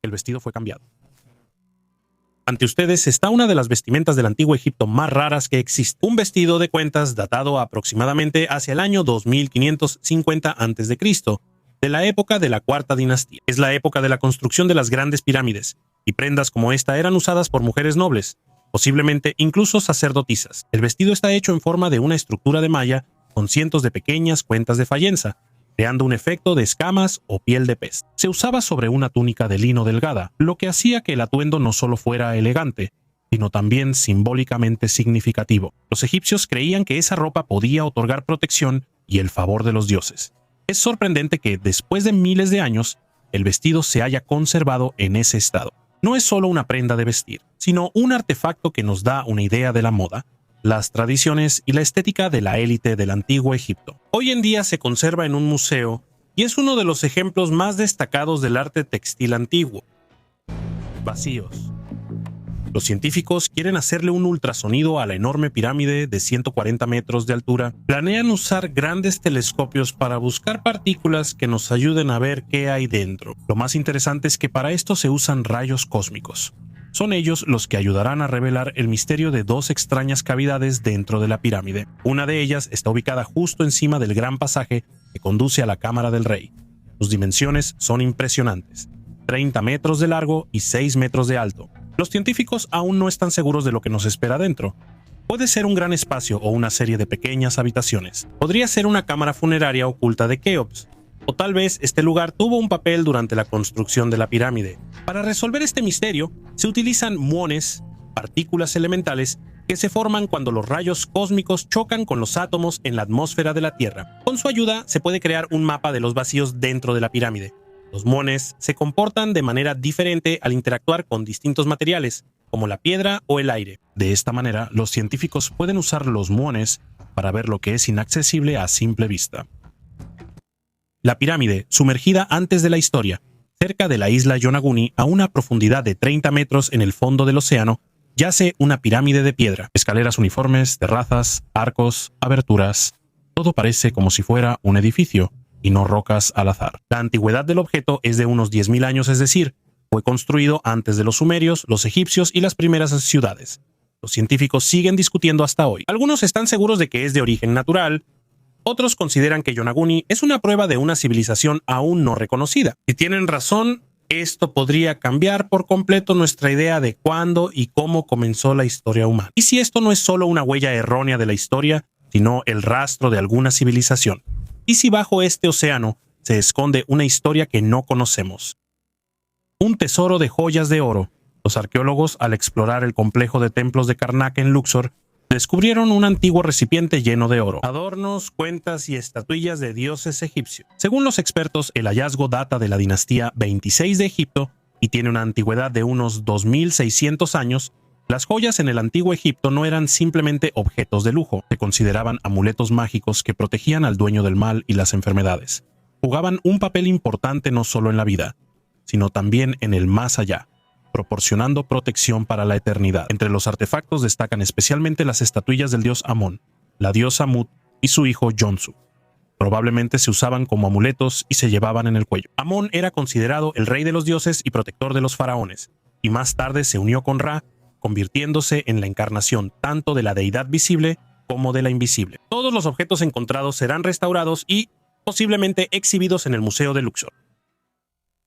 El vestido fue cambiado. Ante ustedes está una de las vestimentas del antiguo Egipto más raras que existe. Un vestido de cuentas datado aproximadamente hacia el año 2550 a.C., de la época de la Cuarta Dinastía. Es la época de la construcción de las grandes pirámides, y prendas como esta eran usadas por mujeres nobles, posiblemente incluso sacerdotisas. El vestido está hecho en forma de una estructura de malla con cientos de pequeñas cuentas de fayenza, creando un efecto de escamas o piel de pez. Se usaba sobre una túnica de lino delgada, lo que hacía que el atuendo no solo fuera elegante, sino también simbólicamente significativo. Los egipcios creían que esa ropa podía otorgar protección y el favor de los dioses. Es sorprendente que, después de miles de años, el vestido se haya conservado en ese estado. No es solo una prenda de vestir, sino un artefacto que nos da una idea de la moda, las tradiciones y la estética de la élite del antiguo Egipto. Hoy en día se conserva en un museo y es uno de los ejemplos más destacados del arte textil antiguo. Vacíos. Los científicos quieren hacerle un ultrasonido a la enorme pirámide de 140 metros de altura. Planean usar grandes telescopios para buscar partículas que nos ayuden a ver qué hay dentro. Lo más interesante es que para esto se usan rayos cósmicos. Son ellos los que ayudarán a revelar el misterio de dos extrañas cavidades dentro de la pirámide. Una de ellas está ubicada justo encima del gran pasaje que conduce a la cámara del rey. Sus dimensiones son impresionantes: 30 metros de largo y 6 metros de alto. Los científicos aún no están seguros de lo que nos espera dentro. Puede ser un gran espacio o una serie de pequeñas habitaciones. Podría ser una cámara funeraria oculta de Keops. O tal vez este lugar tuvo un papel durante la construcción de la pirámide. Para resolver este misterio, se utilizan muones, partículas elementales, que se forman cuando los rayos cósmicos chocan con los átomos en la atmósfera de la Tierra. Con su ayuda, se puede crear un mapa de los vacíos dentro de la pirámide. Los muones se comportan de manera diferente al interactuar con distintos materiales, como la piedra o el aire. De esta manera, los científicos pueden usar los muones para ver lo que es inaccesible a simple vista. La pirámide, sumergida antes de la historia, cerca de la isla Yonaguni, a una profundidad de 30 metros en el fondo del océano, yace una pirámide de piedra. Escaleras uniformes, terrazas, arcos, aberturas. Todo parece como si fuera un edificio, y no rocas al azar. La antigüedad del objeto es de unos 10.000 años, es decir, fue construido antes de los sumerios, los egipcios y las primeras ciudades. Los científicos siguen discutiendo hasta hoy. Algunos están seguros de que es de origen natural. Otros consideran que Yonaguni es una prueba de una civilización aún no reconocida. Si tienen razón, esto podría cambiar por completo nuestra idea de cuándo y cómo comenzó la historia humana. Y si esto no es solo una huella errónea de la historia, sino el rastro de alguna civilización. Y si bajo este océano se esconde una historia que no conocemos. Un tesoro de joyas de oro. Los arqueólogos, al explorar el complejo de templos de Karnak en Luxor, descubrieron un antiguo recipiente lleno de oro, adornos, cuentas y estatuillas de dioses egipcios. Según los expertos, el hallazgo data de la dinastía 26 de Egipto y tiene una antigüedad de unos 2.600 años. Las joyas en el antiguo Egipto no eran simplemente objetos de lujo, se consideraban amuletos mágicos que protegían al dueño del mal y las enfermedades. Jugaban un papel importante no solo en la vida, sino también en el más allá, proporcionando protección para la eternidad. Entre los artefactos destacan especialmente las estatuillas del dios Amón, la diosa Mut y su hijo Yonsu. Probablemente se usaban como amuletos y se llevaban en el cuello. Amón era considerado el rey de los dioses y protector de los faraones, y más tarde se unió con Ra, convirtiéndose en la encarnación tanto de la deidad visible como de la invisible. Todos los objetos encontrados serán restaurados y posiblemente exhibidos en el Museo de Luxor.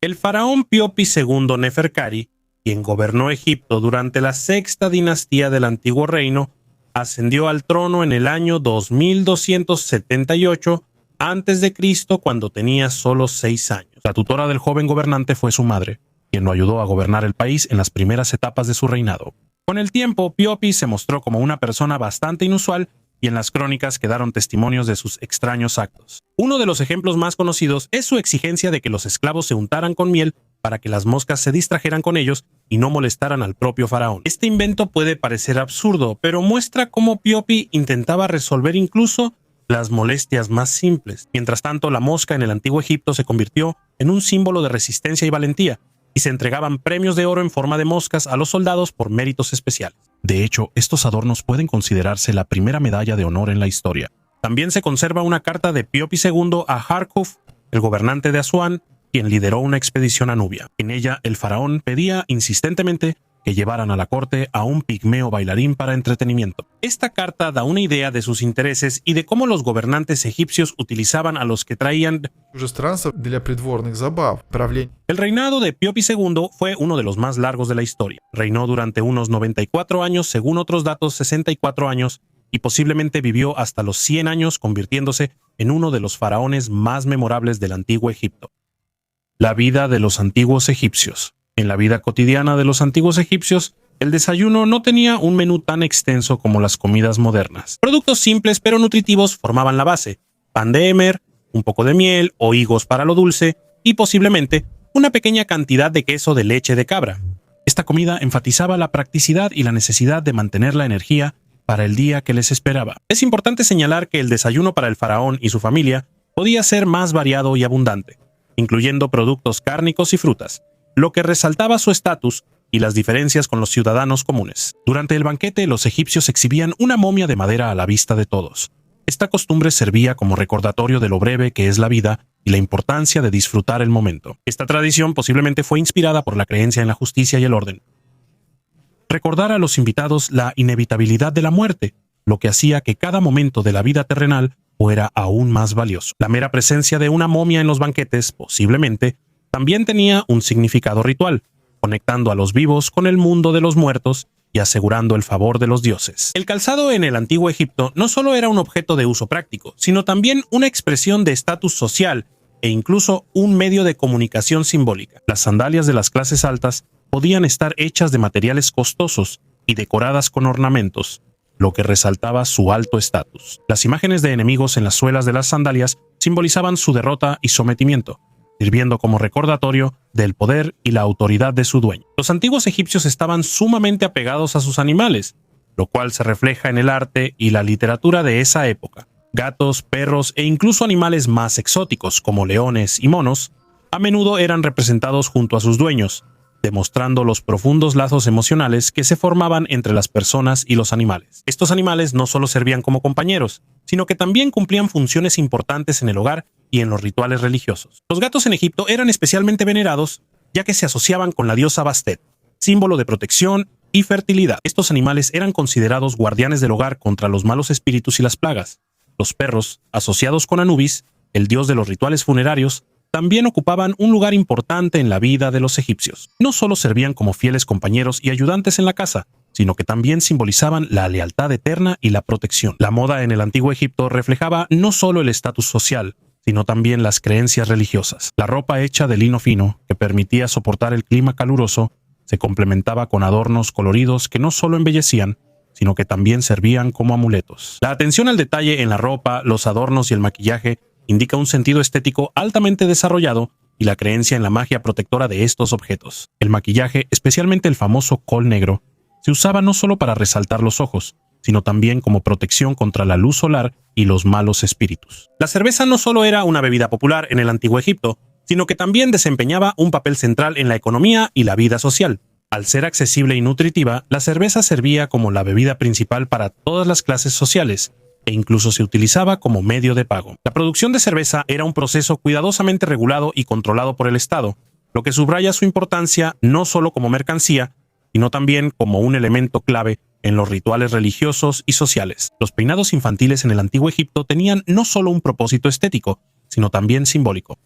El faraón Piopi II Neferkari, quien gobernó Egipto durante la sexta dinastía del Antiguo Reino, ascendió al trono en el año 2278 a.C. cuando tenía solo 6 años. La tutora del joven gobernante fue su madre, quien lo ayudó a gobernar el país en las primeras etapas de su reinado. Con el tiempo, Piopi se mostró como una persona bastante inusual y en las crónicas quedaron testimonios de sus extraños actos. Uno de los ejemplos más conocidos es su exigencia de que los esclavos se untaran con miel para que las moscas se distrajeran con ellos y no molestaran al propio faraón. Este invento puede parecer absurdo, pero muestra cómo Piopi intentaba resolver incluso las molestias más simples. Mientras tanto, la mosca en el antiguo Egipto se convirtió en un símbolo de resistencia y valentía, y se entregaban premios de oro en forma de moscas a los soldados por méritos especiales. De hecho, estos adornos pueden considerarse la primera medalla de honor en la historia. También se conserva una carta de Piopi II a Harkhuf, el gobernante de Asuán, quien lideró una expedición a Nubia. En ella, el faraón pedía insistentemente que llevaran a la corte a un pigmeo bailarín para entretenimiento. Esta carta da una idea de sus intereses y de cómo los gobernantes egipcios utilizaban a los que traían. El reinado de Piopi II fue uno de los más largos de la historia. Reinó durante unos 94 años, según otros datos 64 años, y posiblemente vivió hasta los 100 años, convirtiéndose en uno de los faraones más memorables del antiguo Egipto. La vida de los antiguos egipcios. En la vida cotidiana de los antiguos egipcios, el desayuno no tenía un menú tan extenso como las comidas modernas. Productos simples pero nutritivos formaban la base: pan de emer, un poco de miel o higos para lo dulce y posiblemente una pequeña cantidad de queso de leche de cabra. Esta comida enfatizaba la practicidad y la necesidad de mantener la energía para el día que les esperaba. Es importante señalar que el desayuno para el faraón y su familia podía ser más variado y abundante, incluyendo productos cárnicos y frutas, lo que resaltaba su estatus y las diferencias con los ciudadanos comunes. Durante el banquete, los egipcios exhibían una momia de madera a la vista de todos. Esta costumbre servía como recordatorio de lo breve que es la vida y la importancia de disfrutar el momento. Esta tradición posiblemente fue inspirada por la creencia en la justicia y el orden. Recordar a los invitados la inevitabilidad de la muerte, lo que hacía que cada momento de la vida terrenal fuera aún más valioso. La mera presencia de una momia en los banquetes, posiblemente, también tenía un significado ritual, conectando a los vivos con el mundo de los muertos y asegurando el favor de los dioses. El calzado en el antiguo Egipto no solo era un objeto de uso práctico, sino también una expresión de estatus social e incluso un medio de comunicación simbólica. Las sandalias de las clases altas podían estar hechas de materiales costosos y decoradas con ornamentos, lo que resaltaba su alto estatus. Las imágenes de enemigos en las suelas de las sandalias simbolizaban su derrota y sometimiento, sirviendo como recordatorio del poder y la autoridad de su dueño. Los antiguos egipcios estaban sumamente apegados a sus animales, lo cual se refleja en el arte y la literatura de esa época. Gatos, perros e incluso animales más exóticos, como leones y monos, a menudo eran representados junto a sus dueños, demostrando los profundos lazos emocionales que se formaban entre las personas y los animales. Estos animales no solo servían como compañeros, sino que también cumplían funciones importantes en el hogar y en los rituales religiosos. Los gatos en Egipto eran especialmente venerados, ya que se asociaban con la diosa Bastet, símbolo de protección y fertilidad. Estos animales eran considerados guardianes del hogar contra los malos espíritus y las plagas. Los perros, asociados con Anubis, el dios de los rituales funerarios, también ocupaban un lugar importante en la vida de los egipcios. No solo servían como fieles compañeros y ayudantes en la casa, sino que también simbolizaban la lealtad eterna y la protección. La moda en el antiguo Egipto reflejaba no solo el estatus social, sino también las creencias religiosas. La ropa hecha de lino fino, que permitía soportar el clima caluroso, se complementaba con adornos coloridos que no solo embellecían, sino que también servían como amuletos. La atención al detalle en la ropa, los adornos y el maquillaje indica un sentido estético altamente desarrollado y la creencia en la magia protectora de estos objetos. El maquillaje, especialmente el famoso col negro, se usaba no solo para resaltar los ojos, sino también como protección contra la luz solar y los malos espíritus. La cerveza no solo era una bebida popular en el antiguo Egipto, sino que también desempeñaba un papel central en la economía y la vida social. Al ser accesible y nutritiva, la cerveza servía como la bebida principal para todas las clases sociales, e incluso se utilizaba como medio de pago. La producción de cerveza era un proceso cuidadosamente regulado y controlado por el Estado, lo que subraya su importancia no solo como mercancía, sino también como un elemento clave en los rituales religiosos y sociales. Los peinados infantiles en el antiguo Egipto tenían no solo un propósito estético, sino también simbólico.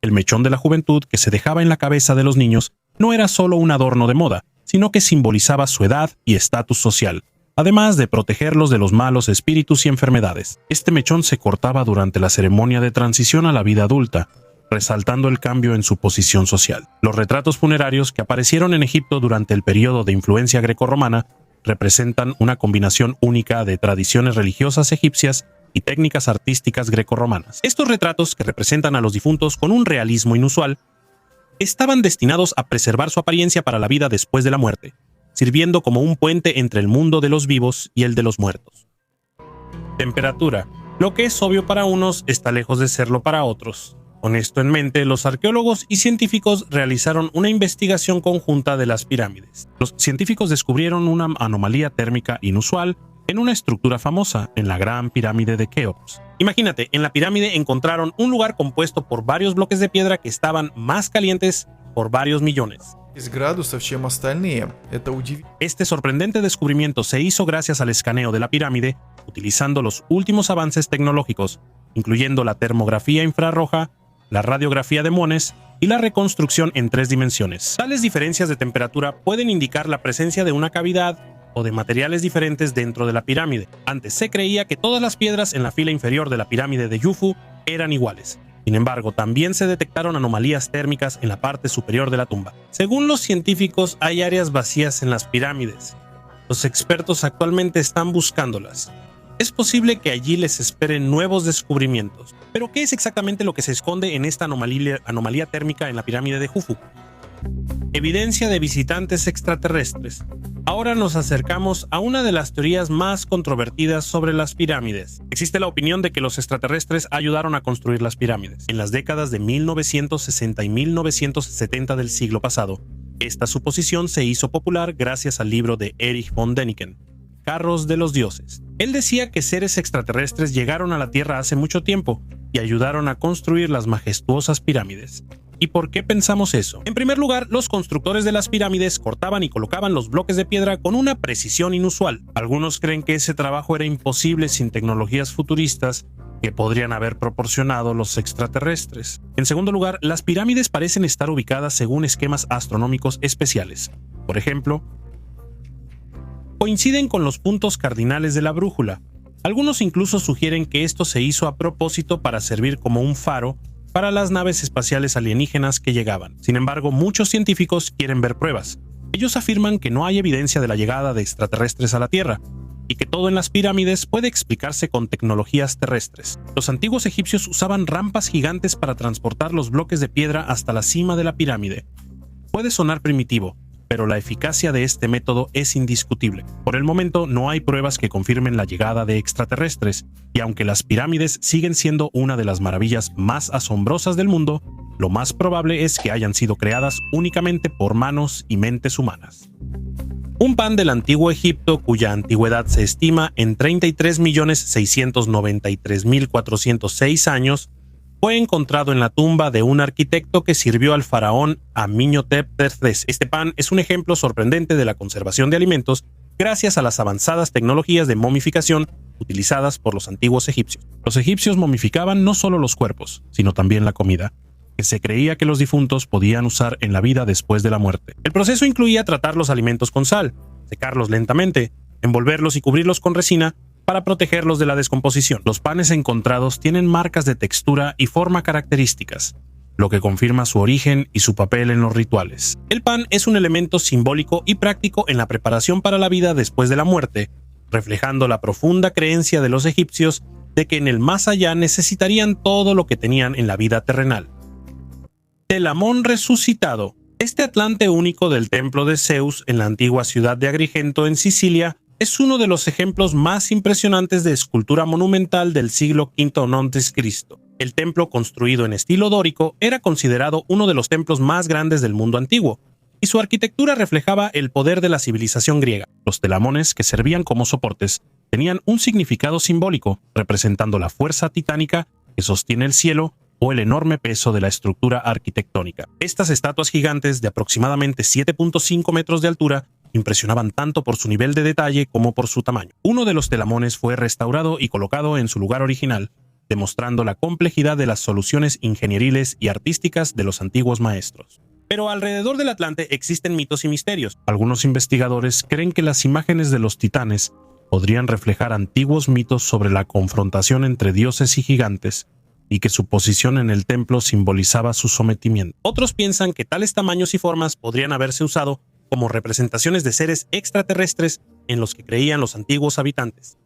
El mechón de la juventud que se dejaba en la cabeza de los niños no era solo un adorno de moda, sino que simbolizaba su edad y estatus social, además de protegerlos de los malos espíritus y enfermedades. Este mechón se cortaba durante la ceremonia de transición a la vida adulta, resaltando el cambio en su posición social. Los retratos funerarios que aparecieron en Egipto durante el periodo de influencia grecorromana representan una combinación única de tradiciones religiosas egipcias y técnicas artísticas grecorromanas. Estos retratos, que representan a los difuntos con un realismo inusual, estaban destinados a preservar su apariencia para la vida después de la muerte, sirviendo como un puente entre el mundo de los vivos y el de los muertos. Temperatura. Lo que es obvio para unos está lejos de serlo para otros. Con esto en mente, los arqueólogos y científicos realizaron una investigación conjunta de las pirámides. Los científicos descubrieron una anomalía térmica inusual en una estructura famosa, en la Gran Pirámide de Keops. Imagínate, en la pirámide encontraron un lugar compuesto por varios bloques de piedra que estaban más calientes por varios millones. Este sorprendente descubrimiento se hizo gracias al escaneo de la pirámide, utilizando los últimos avances tecnológicos, incluyendo la termografía infrarroja, la radiografía de Mones y la reconstrucción en 3 dimensiones. Tales diferencias de temperatura pueden indicar la presencia de una cavidad o de materiales diferentes dentro de la pirámide. Antes se creía que todas las piedras en la fila inferior de la pirámide de Jufu eran iguales. Sin embargo, también se detectaron anomalías térmicas en la parte superior de la tumba. Según los científicos, hay áreas vacías en las pirámides. Los expertos actualmente están buscándolas. Es posible que allí les esperen nuevos descubrimientos. Pero, ¿qué es exactamente lo que se esconde en esta anomalía térmica en la pirámide de Jufu? Evidencia de visitantes extraterrestres. Ahora nos acercamos a una de las teorías más controvertidas sobre las pirámides. Existe la opinión de que los extraterrestres ayudaron a construir las pirámides. En las décadas de 1960 y 1970 del siglo pasado, esta suposición se hizo popular gracias al libro de Erich von Däniken, Carros de los Dioses. Él decía que seres extraterrestres llegaron a la Tierra hace mucho tiempo y ayudaron a construir las majestuosas pirámides. ¿Y por qué pensamos eso? En primer lugar, los constructores de las pirámides cortaban y colocaban los bloques de piedra con una precisión inusual. Algunos creen que ese trabajo era imposible sin tecnologías futuristas, que podrían haber proporcionado los extraterrestres. En segundo lugar, las pirámides parecen estar ubicadas según esquemas astronómicos especiales. Por ejemplo, coinciden con los puntos cardinales de la brújula. Algunos incluso sugieren que esto se hizo a propósito para servir como un faro para las naves espaciales alienígenas que llegaban. Sin embargo, muchos científicos quieren ver pruebas. Ellos afirman que no hay evidencia de la llegada de extraterrestres a la Tierra, y que todo en las pirámides puede explicarse con tecnologías terrestres. Los antiguos egipcios usaban rampas gigantes para transportar los bloques de piedra hasta la cima de la pirámide. Puede sonar primitivo, pero la eficacia de este método es indiscutible. Por el momento no hay pruebas que confirmen la llegada de extraterrestres, y aunque las pirámides siguen siendo una de las maravillas más asombrosas del mundo, lo más probable es que hayan sido creadas únicamente por manos y mentes humanas. Un pan del antiguo Egipto, cuya antigüedad se estima en 33.693.406 años, fue encontrado en la tumba de un arquitecto que sirvió al faraón Amenhotep III. Este pan es un ejemplo sorprendente de la conservación de alimentos gracias a las avanzadas tecnologías de momificación utilizadas por los antiguos egipcios. Los egipcios momificaban no solo los cuerpos, sino también la comida, que se creía que los difuntos podían usar en la vida después de la muerte. El proceso incluía tratar los alimentos con sal, secarlos lentamente, envolverlos y cubrirlos con resina para protegerlos de la descomposición. Los panes encontrados tienen marcas de textura y forma características, lo que confirma su origen y su papel en los rituales. El pan es un elemento simbólico y práctico en la preparación para la vida después de la muerte, reflejando la profunda creencia de los egipcios de que en el más allá necesitarían todo lo que tenían en la vida terrenal. Telamón resucitado. Este atlante único del templo de Zeus en la antigua ciudad de Agrigento, en Sicilia, es uno de los ejemplos más impresionantes de escultura monumental del siglo V a.C. El templo, construido en estilo dórico, era considerado uno de los templos más grandes del mundo antiguo, y su arquitectura reflejaba el poder de la civilización griega. Los telamones, que servían como soportes, tenían un significado simbólico, representando la fuerza titánica que sostiene el cielo o el enorme peso de la estructura arquitectónica. Estas estatuas gigantes de aproximadamente 7.5 metros de altura impresionaban tanto por su nivel de detalle como por su tamaño. Uno de los telamones fue restaurado y colocado en su lugar original, demostrando la complejidad de las soluciones ingenieriles y artísticas de los antiguos maestros. Pero alrededor del Atlante existen mitos y misterios. Algunos investigadores creen que las imágenes de los titanes podrían reflejar antiguos mitos sobre la confrontación entre dioses y gigantes, y que su posición en el templo simbolizaba su sometimiento. Otros piensan que tales tamaños y formas podrían haberse usado como representaciones de seres extraterrestres en los que creían los antiguos habitantes.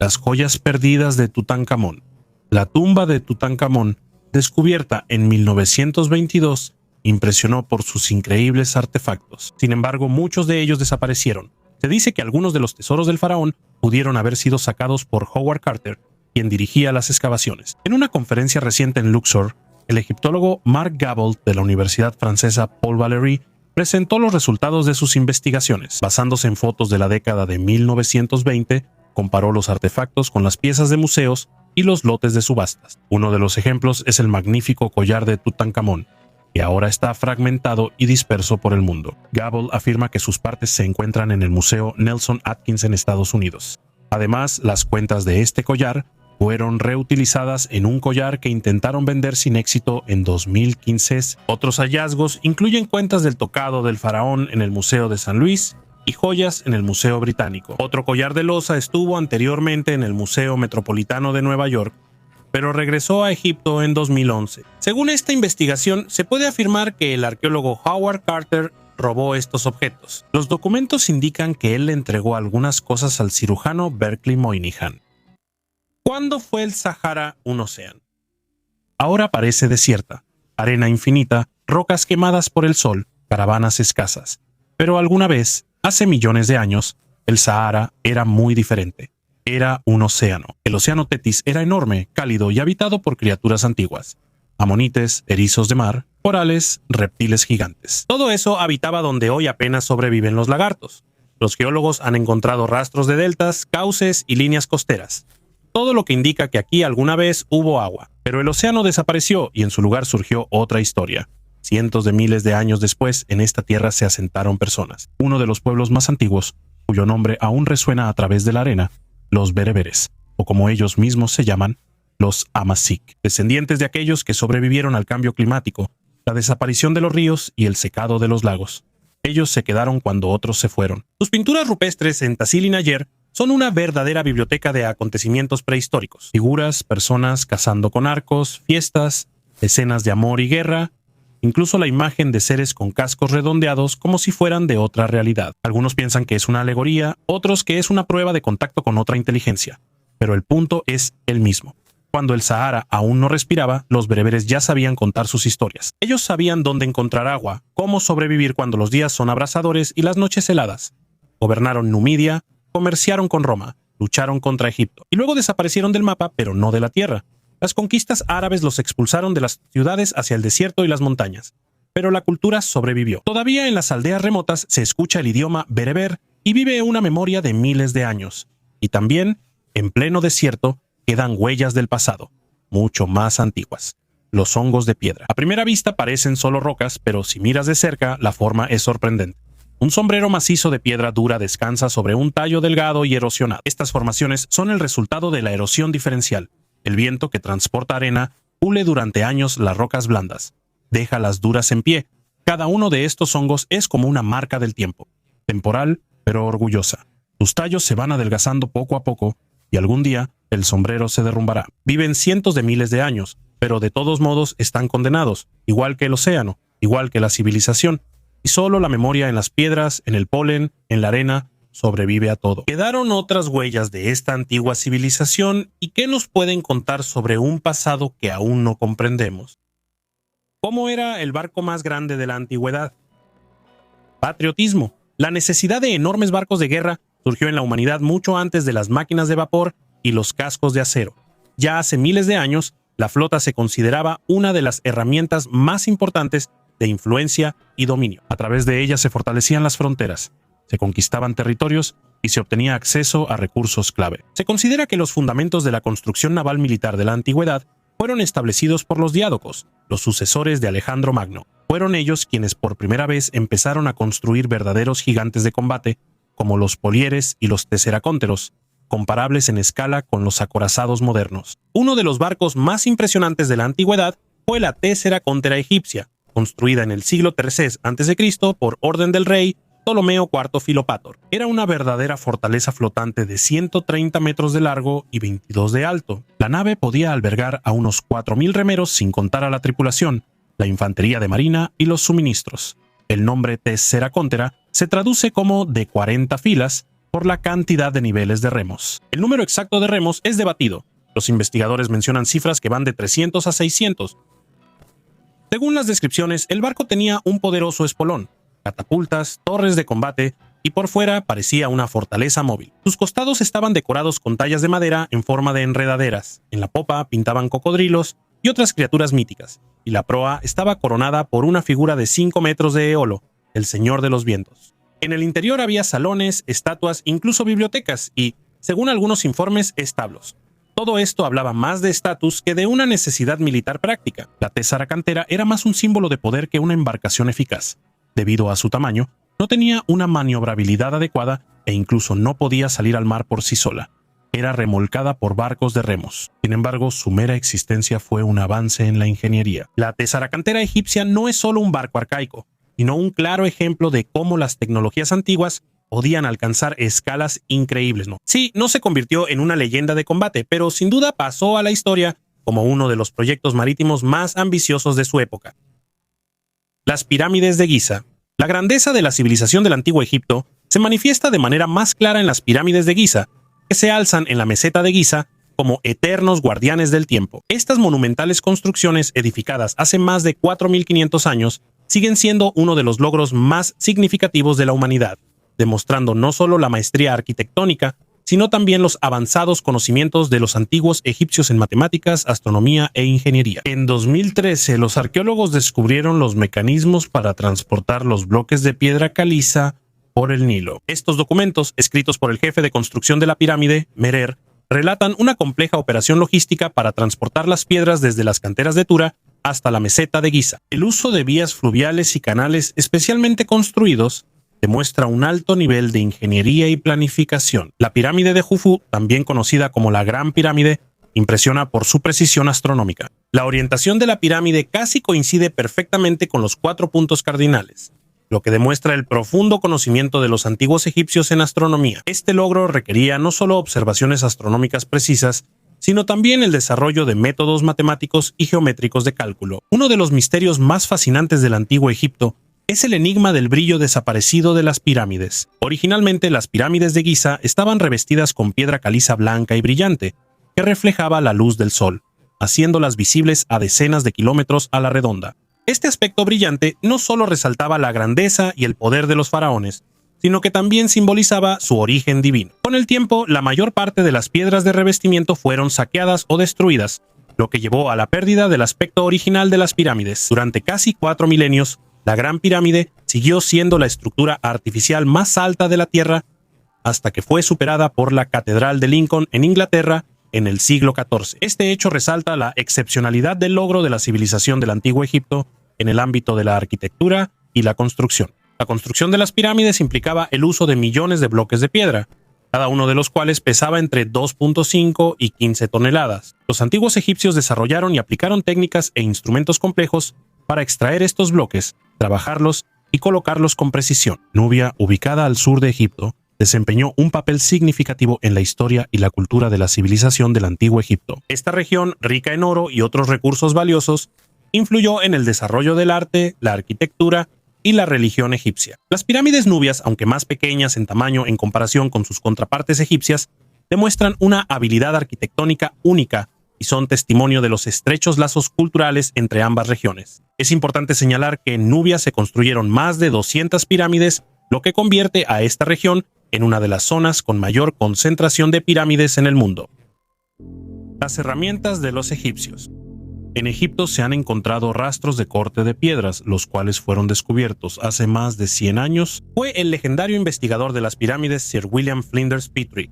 Las joyas perdidas de Tutankamón. La tumba de Tutankamón, descubierta en 1922, impresionó por sus increíbles artefactos. Sin embargo, muchos de ellos desaparecieron. Se dice que algunos de los tesoros del faraón pudieron haber sido sacados por Howard Carter, quien dirigía las excavaciones. En una conferencia reciente en Luxor, el egiptólogo Marc Gabold de la Universidad Francesa Paul Valéry presentó los resultados de sus investigaciones. Basándose en fotos de la década de 1920, comparó los artefactos con las piezas de museos y los lotes de subastas. Uno de los ejemplos es el magnífico collar de Tutankamón, que ahora está fragmentado y disperso por el mundo. Gabold afirma que sus partes se encuentran en el Museo Nelson Atkins en Estados Unidos. Además, las cuentas de este collar fueron reutilizadas en un collar que intentaron vender sin éxito en 2015. Otros hallazgos incluyen cuentas del tocado del faraón en el Museo de San Luis y joyas en el Museo Británico. Otro collar de loza estuvo anteriormente en el Museo Metropolitano de Nueva York, pero regresó a Egipto en 2011. Según esta investigación, se puede afirmar que el arqueólogo Howard Carter robó estos objetos. Los documentos indican que él le entregó algunas cosas al cirujano Berkeley Moynihan. ¿Cuándo fue el Sahara un océano? Ahora parece desierta, arena infinita, rocas quemadas por el sol, caravanas escasas. Pero alguna vez, hace millones de años, el Sahara era muy diferente. Era un océano. El océano Tetis era enorme, cálido y habitado por criaturas antiguas. Amonites, erizos de mar, corales, reptiles gigantes. Todo eso habitaba donde hoy apenas sobreviven los lagartos. Los geólogos han encontrado rastros de deltas, cauces y líneas costeras. Todo lo que indica que aquí alguna vez hubo agua. Pero el océano desapareció y en su lugar surgió otra historia. Cientos de miles de años después, en esta tierra se asentaron personas. Uno de los pueblos más antiguos, cuyo nombre aún resuena a través de la arena, los bereberes. o como ellos mismos se llaman, los Amazigh, descendientes de aquellos que sobrevivieron al cambio climático, la desaparición de los ríos y el secado de los lagos. Ellos se quedaron cuando otros se fueron. Sus pinturas rupestres en Tasil y Nayer son una verdadera biblioteca de acontecimientos prehistóricos. Figuras, personas cazando con arcos, fiestas, escenas de amor y guerra, incluso la imagen de seres con cascos redondeados como si fueran de otra realidad. Algunos piensan que es una alegoría, otros que es una prueba de contacto con otra inteligencia. Pero el punto es el mismo. Cuando el Sahara aún no respiraba, los bereberes ya sabían contar sus historias. Ellos sabían dónde encontrar agua, cómo sobrevivir cuando los días son abrasadores y las noches heladas. Gobernaron Numidia, comerciaron con Roma, lucharon contra Egipto y luego desaparecieron del mapa, pero no de la tierra. Las conquistas árabes los expulsaron de las ciudades hacia el desierto y las montañas, pero la cultura sobrevivió. Todavía en las aldeas remotas se escucha el idioma bereber y vive una memoria de miles de años. Y también, en pleno desierto, quedan huellas del pasado, mucho más antiguas. Los hongos de piedra. A primera vista parecen solo rocas, pero si miras de cerca, la forma es sorprendente. Un sombrero macizo de piedra dura descansa sobre un tallo delgado y erosionado. Estas formaciones son el resultado de la erosión diferencial. El viento que transporta arena pule durante años las rocas blandas. Deja las duras en pie. Cada uno de estos hongos es como una marca del tiempo. Temporal, pero orgullosa. Sus tallos se van adelgazando poco a poco y algún día el sombrero se derrumbará. Viven cientos de miles de años, pero de todos modos están condenados, igual que el océano, igual que la civilización. Y solo la memoria en las piedras, en el polen, en la arena, sobrevive a todo. Quedaron otras huellas de esta antigua civilización y ¿qué nos pueden contar sobre un pasado que aún no comprendemos? ¿Cómo era el barco más grande de la antigüedad? Patriotismo. La necesidad de enormes barcos de guerra surgió en la humanidad mucho antes de las máquinas de vapor y los cascos de acero. Ya hace miles de años, la flota se consideraba una de las herramientas más importantes de influencia y dominio. A través de ella se fortalecían las fronteras, se conquistaban territorios y se obtenía acceso a recursos clave. Se considera que los fundamentos de la construcción naval militar de la antigüedad fueron establecidos por los diádocos, los sucesores de Alejandro Magno. Fueron ellos quienes por primera vez empezaron a construir verdaderos gigantes de combate como los polieres y los tesseracónteros, comparables en escala con los acorazados modernos. Uno de los barcos más impresionantes de la antigüedad fue la Tesseracóntera egipcia, construida en el siglo III a.C. por orden del rey Ptolomeo IV Filopator. Era una verdadera fortaleza flotante de 130 metros de largo y 22 de alto. La nave podía albergar a unos 4.000 remeros sin contar a la tripulación, la infantería de marina y los suministros. El nombre Tesseracóntera se traduce como de 40 filas por la cantidad de niveles de remos. El número exacto de remos es debatido. Los investigadores mencionan cifras que van de 300 a 600. Según las descripciones, el barco tenía un poderoso espolón, catapultas, torres de combate y por fuera parecía una fortaleza móvil. Sus costados estaban decorados con tallas de madera en forma de enredaderas. En la popa pintaban cocodrilos y otras criaturas míticas, y la proa estaba coronada por una figura de 5 metros de Eolo, el señor de los vientos. En el interior había salones, estatuas, incluso bibliotecas y, según algunos informes, establos. Todo esto hablaba más de estatus que de una necesidad militar práctica. La Tesseracóntera era más un símbolo de poder que una embarcación eficaz. Debido a su tamaño, no tenía una maniobrabilidad adecuada e incluso no podía salir al mar por sí sola. Era remolcada por barcos de remos. Sin embargo, su mera existencia fue un avance en la ingeniería. La Tesseracóntera egipcia no es solo un barco arcaico, sino un claro ejemplo de cómo las tecnologías antiguas podían alcanzar escalas increíbles, ¿no? Sí, no se convirtió en una leyenda de combate, pero sin duda pasó a la historia como uno de los proyectos marítimos más ambiciosos de su época. Las pirámides de Giza. La grandeza de la civilización del antiguo Egipto se manifiesta de manera más clara en las pirámides de Giza, que se alzan en la meseta de Giza como eternos guardianes del tiempo. Estas monumentales construcciones edificadas hace más de 4.500 años siguen siendo uno de los logros más significativos de la humanidad, demostrando no solo la maestría arquitectónica, sino también los avanzados conocimientos de los antiguos egipcios en matemáticas, astronomía e ingeniería. En 2013, los arqueólogos descubrieron los mecanismos para transportar los bloques de piedra caliza por el Nilo. Estos documentos, escritos por el jefe de construcción de la pirámide, Merer, relatan una compleja operación logística para transportar las piedras desde las canteras de Tura hasta la meseta de Giza. El uso de vías fluviales y canales especialmente construidos demuestra un alto nivel de ingeniería y planificación. La pirámide de Jufu, también conocida como la Gran Pirámide, impresiona por su precisión astronómica. La orientación de la pirámide casi coincide perfectamente con los 4 puntos cardinales, lo que demuestra el profundo conocimiento de los antiguos egipcios en astronomía. Este logro requería no solo observaciones astronómicas precisas, sino también el desarrollo de métodos matemáticos y geométricos de cálculo. Uno de los misterios más fascinantes del antiguo Egipto es el enigma del brillo desaparecido de las pirámides. Originalmente, las pirámides de Giza estaban revestidas con piedra caliza blanca y brillante, que reflejaba la luz del sol, haciéndolas visibles a decenas de kilómetros a la redonda. Este aspecto brillante no solo resaltaba la grandeza y el poder de los faraones, sino que también simbolizaba su origen divino. Con el tiempo, la mayor parte de las piedras de revestimiento fueron saqueadas o destruidas, lo que llevó a la pérdida del aspecto original de las pirámides. Durante casi 4 milenios, la Gran Pirámide siguió siendo la estructura artificial más alta de la Tierra, hasta que fue superada por la Catedral de Lincoln en Inglaterra en el siglo XIV. Este hecho resalta la excepcionalidad del logro de la civilización del antiguo Egipto en el ámbito de la arquitectura y la construcción. La construcción de las pirámides implicaba el uso de millones de bloques de piedra, cada uno de los cuales pesaba entre 2.5 y 15 toneladas. Los antiguos egipcios desarrollaron y aplicaron técnicas e instrumentos complejos para extraer estos bloques, trabajarlos y colocarlos con precisión. Nubia, ubicada al sur de Egipto, desempeñó un papel significativo en la historia y la cultura de la civilización del antiguo Egipto. Esta región, rica en oro y otros recursos valiosos, influyó en el desarrollo del arte, la arquitectura y la religión egipcia. Las pirámides nubias, aunque más pequeñas en tamaño en comparación con sus contrapartes egipcias, demuestran una habilidad arquitectónica única y son testimonio de los estrechos lazos culturales entre ambas regiones. Es importante señalar que en Nubia se construyeron más de 200 pirámides, lo que convierte a esta región en una de las zonas con mayor concentración de pirámides en el mundo. Las herramientas de los egipcios. En Egipto se han encontrado rastros de corte de piedras, los cuales fueron descubiertos hace más de 100 años. Fue el legendario investigador de las pirámides Sir William Flinders Petrie.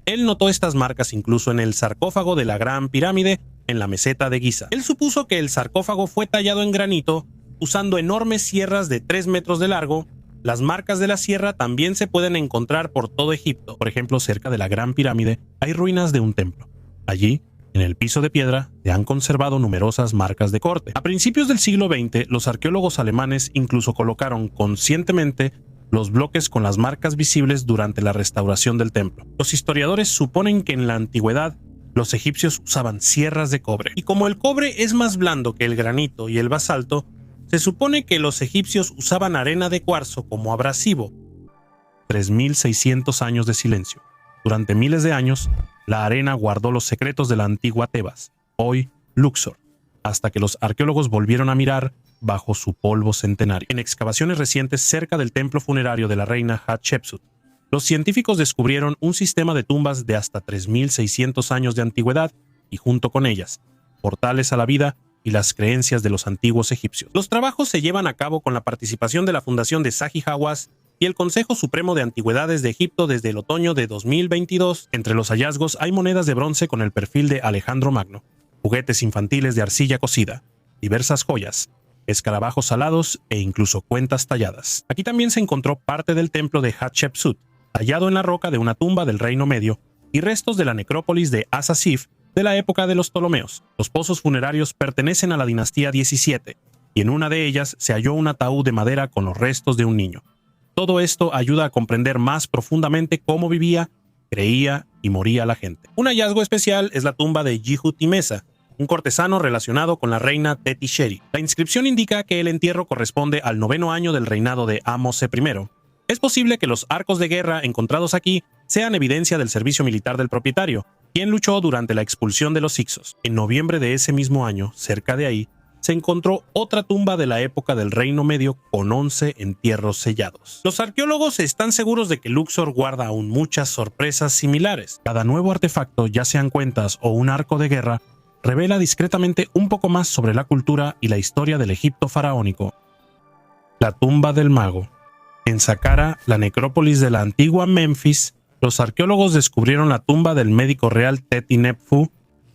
Él notó estas marcas incluso en el sarcófago de la Gran Pirámide en la meseta de Giza. Él supuso que el sarcófago fue tallado en granito usando enormes sierras de 3 metros de largo. Las marcas de la sierra también se pueden encontrar por todo Egipto. Por ejemplo, cerca de la Gran Pirámide hay ruinas de un templo. Allí, en el piso de piedra, se han conservado numerosas marcas de corte. A principios del siglo XX, los arqueólogos alemanes incluso colocaron conscientemente los bloques con las marcas visibles durante la restauración del templo. Los historiadores suponen que en la antigüedad los egipcios usaban sierras de cobre. Y como el cobre es más blando que el granito y el basalto, se supone que los egipcios usaban arena de cuarzo como abrasivo. 3.600 años de silencio. Durante miles de años, la arena guardó los secretos de la antigua Tebas, hoy Luxor, hasta que los arqueólogos volvieron a mirar bajo su polvo centenario. En excavaciones recientes cerca del templo funerario de la reina Hatshepsut, los científicos descubrieron un sistema de tumbas de hasta 3.600 años de antigüedad y junto con ellas, portales a la vida y las creencias de los antiguos egipcios. Los trabajos se llevan a cabo con la participación de la Fundación de Zahi Hawass y el Consejo Supremo de Antigüedades de Egipto desde el otoño de 2022. Entre los hallazgos hay monedas de bronce con el perfil de Alejandro Magno, juguetes infantiles de arcilla cocida, diversas joyas, escarabajos salados e incluso cuentas talladas. Aquí también se encontró parte del templo de Hatshepsut, tallado en la roca de una tumba del Reino Medio, y restos de la necrópolis de Asa-Sif de la época de los Ptolomeos. Los pozos funerarios pertenecen a la dinastía 17, y en una de ellas se halló un ataúd de madera con los restos de un niño. Todo esto ayuda a comprender más profundamente cómo vivía, creía y moría la gente. Un hallazgo especial es la tumba de Yihu-Timesa, un cortesano relacionado con la reina Teti Sheri. La inscripción indica que el entierro corresponde al 9º año del reinado de Ahmose I. Es posible que los arcos de guerra encontrados aquí sean evidencia del servicio militar del propietario, quien luchó durante la expulsión de los Hicsos. En noviembre de ese mismo año, cerca de ahí, se encontró otra tumba de la época del Reino Medio con 11 entierros sellados. Los arqueólogos están seguros de que Luxor guarda aún muchas sorpresas similares. Cada nuevo artefacto, ya sean cuentas o un arco de guerra, revela discretamente un poco más sobre la cultura y la historia del Egipto faraónico. La tumba del mago. En Saqqara, la necrópolis de la antigua Memphis, los arqueólogos descubrieron la tumba del médico real Teti-Nefru,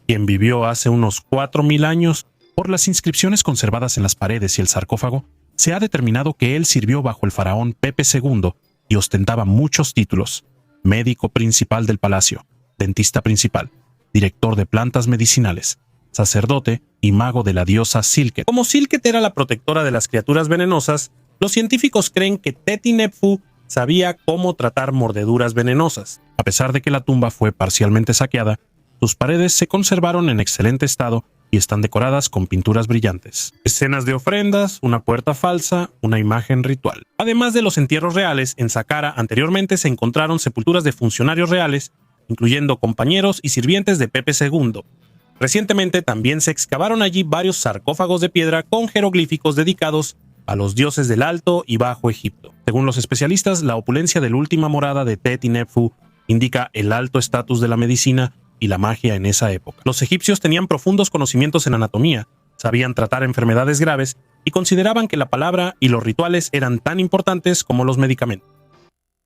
quien vivió hace unos 4.000 años. Por las inscripciones conservadas en las paredes y el sarcófago, Se ha determinado que él sirvió bajo el faraón Pepe II y ostentaba muchos títulos: médico principal del palacio, dentista principal, director de plantas medicinales, sacerdote y mago de la diosa Silket. Como Silket era la protectora de las criaturas venenosas, los científicos creen que Teti Neffu sabía cómo tratar mordeduras venenosas. A pesar de que la tumba fue parcialmente saqueada, sus paredes se conservaron en excelente estado y están decoradas con pinturas brillantes, escenas de ofrendas, una puerta falsa, una imagen ritual. Además de los entierros reales, en Saqqara anteriormente se encontraron sepulturas de funcionarios reales, incluyendo compañeros y sirvientes de Pepe II. Recientemente también se excavaron allí varios sarcófagos de piedra con jeroglíficos dedicados a los dioses del Alto y Bajo Egipto. Según los especialistas, la opulencia de la última morada de Teti Neffu indica el alto estatus de la medicina y la magia en esa época. Los egipcios tenían profundos conocimientos en anatomía, sabían tratar enfermedades graves y consideraban que la palabra y los rituales eran tan importantes como los medicamentos.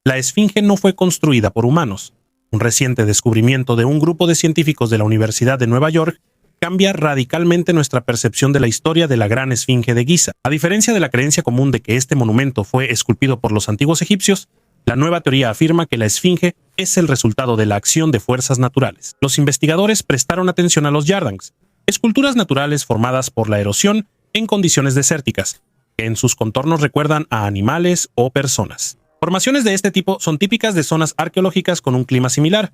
La esfinge no fue construida por humanos. Un reciente descubrimiento de un grupo de científicos de la Universidad de Nueva York cambia radicalmente nuestra percepción de la historia de la gran esfinge de Giza. A diferencia de la creencia común de que este monumento fue esculpido por los antiguos egipcios, la nueva teoría afirma que la esfinge es el resultado de la acción de fuerzas naturales. Los investigadores prestaron atención a los yardangs, esculturas naturales formadas por la erosión en condiciones desérticas, que en sus contornos recuerdan a animales o personas. Formaciones de este tipo son típicas de zonas arqueológicas con un clima similar,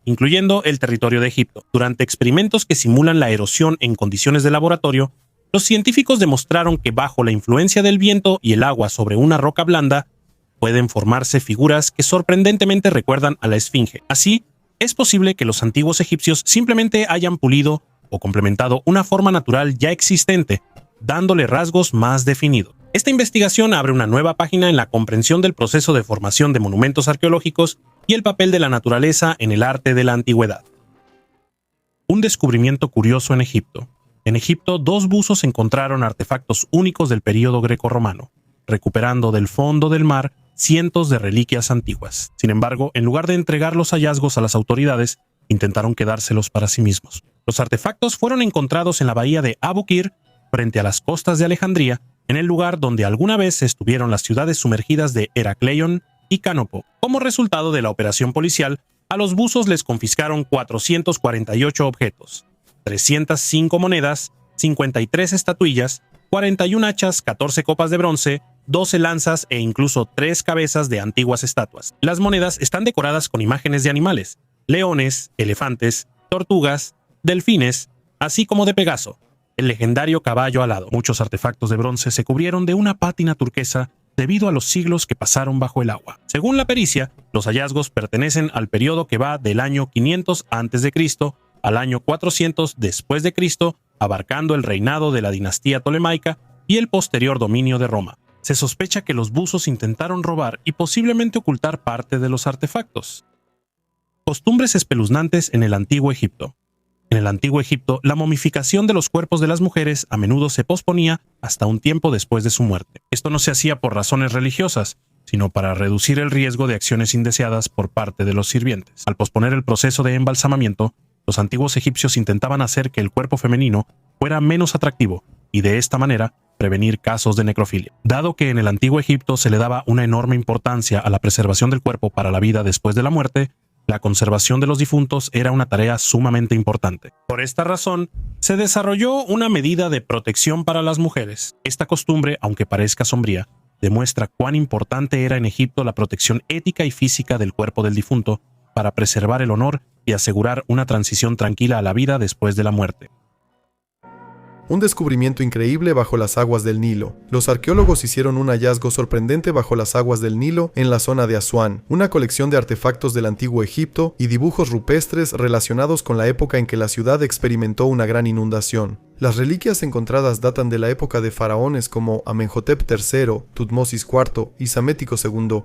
incluyendo el territorio de Egipto. Durante experimentos que simulan la erosión en condiciones de laboratorio, los científicos demostraron que bajo la influencia del viento y el agua sobre una roca blanda, pueden formarse figuras que sorprendentemente recuerdan a la esfinge. Así, es posible que los antiguos egipcios simplemente hayan pulido o complementado una forma natural ya existente, dándole rasgos más definidos. Esta investigación abre una nueva página en la comprensión del proceso de formación de monumentos arqueológicos y el papel de la naturaleza en el arte de la antigüedad. Un descubrimiento curioso en Egipto. En Egipto, 2 buzos encontraron artefactos únicos del período grecorromano, recuperando del fondo del mar cientos de reliquias antiguas. Sin embargo, en lugar de entregar los hallazgos a las autoridades, intentaron quedárselos para sí mismos. Los artefactos fueron encontrados en la bahía de Abu Qir, frente a las costas de Alejandría, en el lugar donde alguna vez estuvieron las ciudades sumergidas de Heracleion y Cánopo. Como resultado de la operación policial, a los buzos les confiscaron 448 objetos, 305 monedas, 53 estatuillas, 41 hachas, 14 copas de bronce, 12 lanzas e incluso 3 cabezas de antiguas estatuas. Las monedas están decoradas con imágenes de animales: leones, elefantes, tortugas, delfines, así como de Pegaso, el legendario caballo alado. Muchos artefactos de bronce se cubrieron de una pátina turquesa debido a los siglos que pasaron bajo el agua. Según la pericia, los hallazgos pertenecen al periodo que va del año 500 a.C. al año 400 después de Cristo, abarcando el reinado de la dinastía tolemaica y el posterior dominio de Roma. Se sospecha que los buzos intentaron robar y posiblemente ocultar parte de los artefactos. Costumbres espeluznantes en el Antiguo Egipto. En el Antiguo Egipto, la momificación de los cuerpos de las mujeres a menudo se posponía hasta un tiempo después de su muerte. Esto no se hacía por razones religiosas, sino para reducir el riesgo de acciones indeseadas por parte de los sirvientes. Al posponer el proceso de embalsamamiento, los antiguos egipcios intentaban hacer que el cuerpo femenino fuera menos atractivo y de esta manera prevenir casos de necrofilia. Dado que en el Antiguo Egipto se le daba una enorme importancia a la preservación del cuerpo para la vida después de la muerte, la conservación de los difuntos era una tarea sumamente importante. Por esta razón, se desarrolló una medida de protección para las mujeres. Esta costumbre, aunque parezca sombría, demuestra cuán importante era en Egipto la protección ética y física del cuerpo del difunto para preservar el honor y asegurar una transición tranquila a la vida después de la muerte. Un descubrimiento increíble bajo las aguas del Nilo. Los arqueólogos hicieron un hallazgo sorprendente bajo las aguas del Nilo en la zona de Asuán, una colección de artefactos del antiguo Egipto y dibujos rupestres relacionados con la época en que la ciudad experimentó una gran inundación. Las reliquias encontradas datan de la época de faraones como Amenhotep III, Tutmosis IV y Psamético II.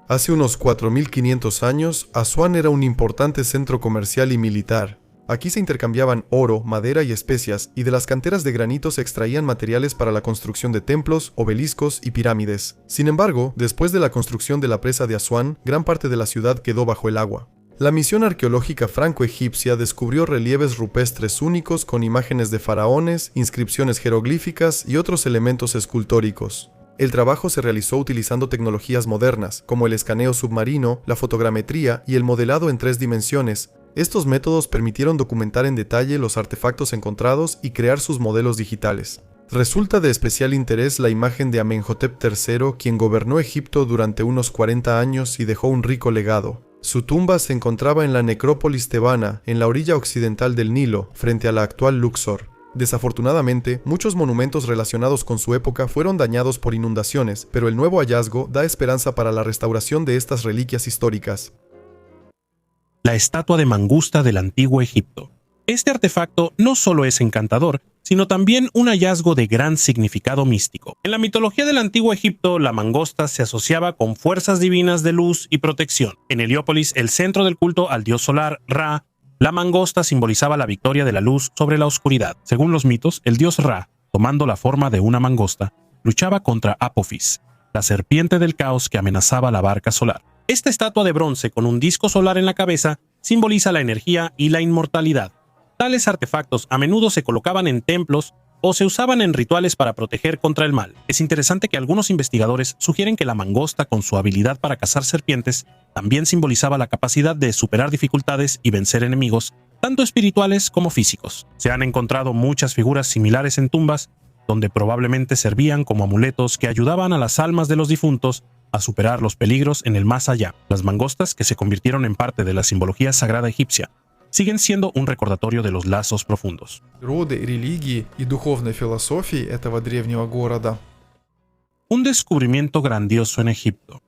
Hace unos 4500 años, Asuán era un importante centro comercial y militar. Aquí se intercambiaban oro, madera y especias, y de las canteras de granito se extraían materiales para la construcción de templos, obeliscos y pirámides. Sin embargo, después de la construcción de la presa de Asuán, gran parte de la ciudad quedó bajo el agua. La misión arqueológica franco-egipcia descubrió relieves rupestres únicos con imágenes de faraones, inscripciones jeroglíficas y otros elementos escultóricos. El trabajo se realizó utilizando tecnologías modernas, como el escaneo submarino, la fotogrametría y el modelado en 3 dimensiones. Estos métodos permitieron documentar en detalle los artefactos encontrados y crear sus modelos digitales. Resulta de especial interés la imagen de Amenhotep III, quien gobernó Egipto durante unos 40 años y dejó un rico legado. Su tumba se encontraba en la necrópolis tebana, en la orilla occidental del Nilo, frente a la actual Luxor. Desafortunadamente, muchos monumentos relacionados con su época fueron dañados por inundaciones, pero el nuevo hallazgo da esperanza para la restauración de estas reliquias históricas. La estatua de mangusta del antiguo Egipto. Este artefacto no solo es encantador, sino también un hallazgo de gran significado místico. En la mitología del antiguo Egipto, la mangosta se asociaba con fuerzas divinas de luz y protección. En Heliópolis, el centro del culto al dios solar, Ra, la mangosta simbolizaba la victoria de la luz sobre la oscuridad. Según los mitos, el dios Ra, tomando la forma de una mangosta, luchaba contra Apophis, la serpiente del caos que amenazaba la barca solar. Esta estatua de bronce con un disco solar en la cabeza simboliza la energía y la inmortalidad. Tales artefactos a menudo se colocaban en templos o se usaban en rituales para proteger contra el mal. Es interesante que algunos investigadores sugieren que la mangosta, con su habilidad para cazar serpientes, también simbolizaba la capacidad de superar dificultades y vencer enemigos, tanto espirituales como físicos. Se han encontrado muchas figuras similares en tumbas, donde probablemente servían como amuletos que ayudaban a las almas de los difuntos a superar los peligros en el más allá. Las mangostas, que se convirtieron en parte de la simbología sagrada egipcia, siguen siendo un recordatorio de los lazos profundos. Природы, религии и духовной философии этого древнего города. Un descubrimiento grandioso en Egipto.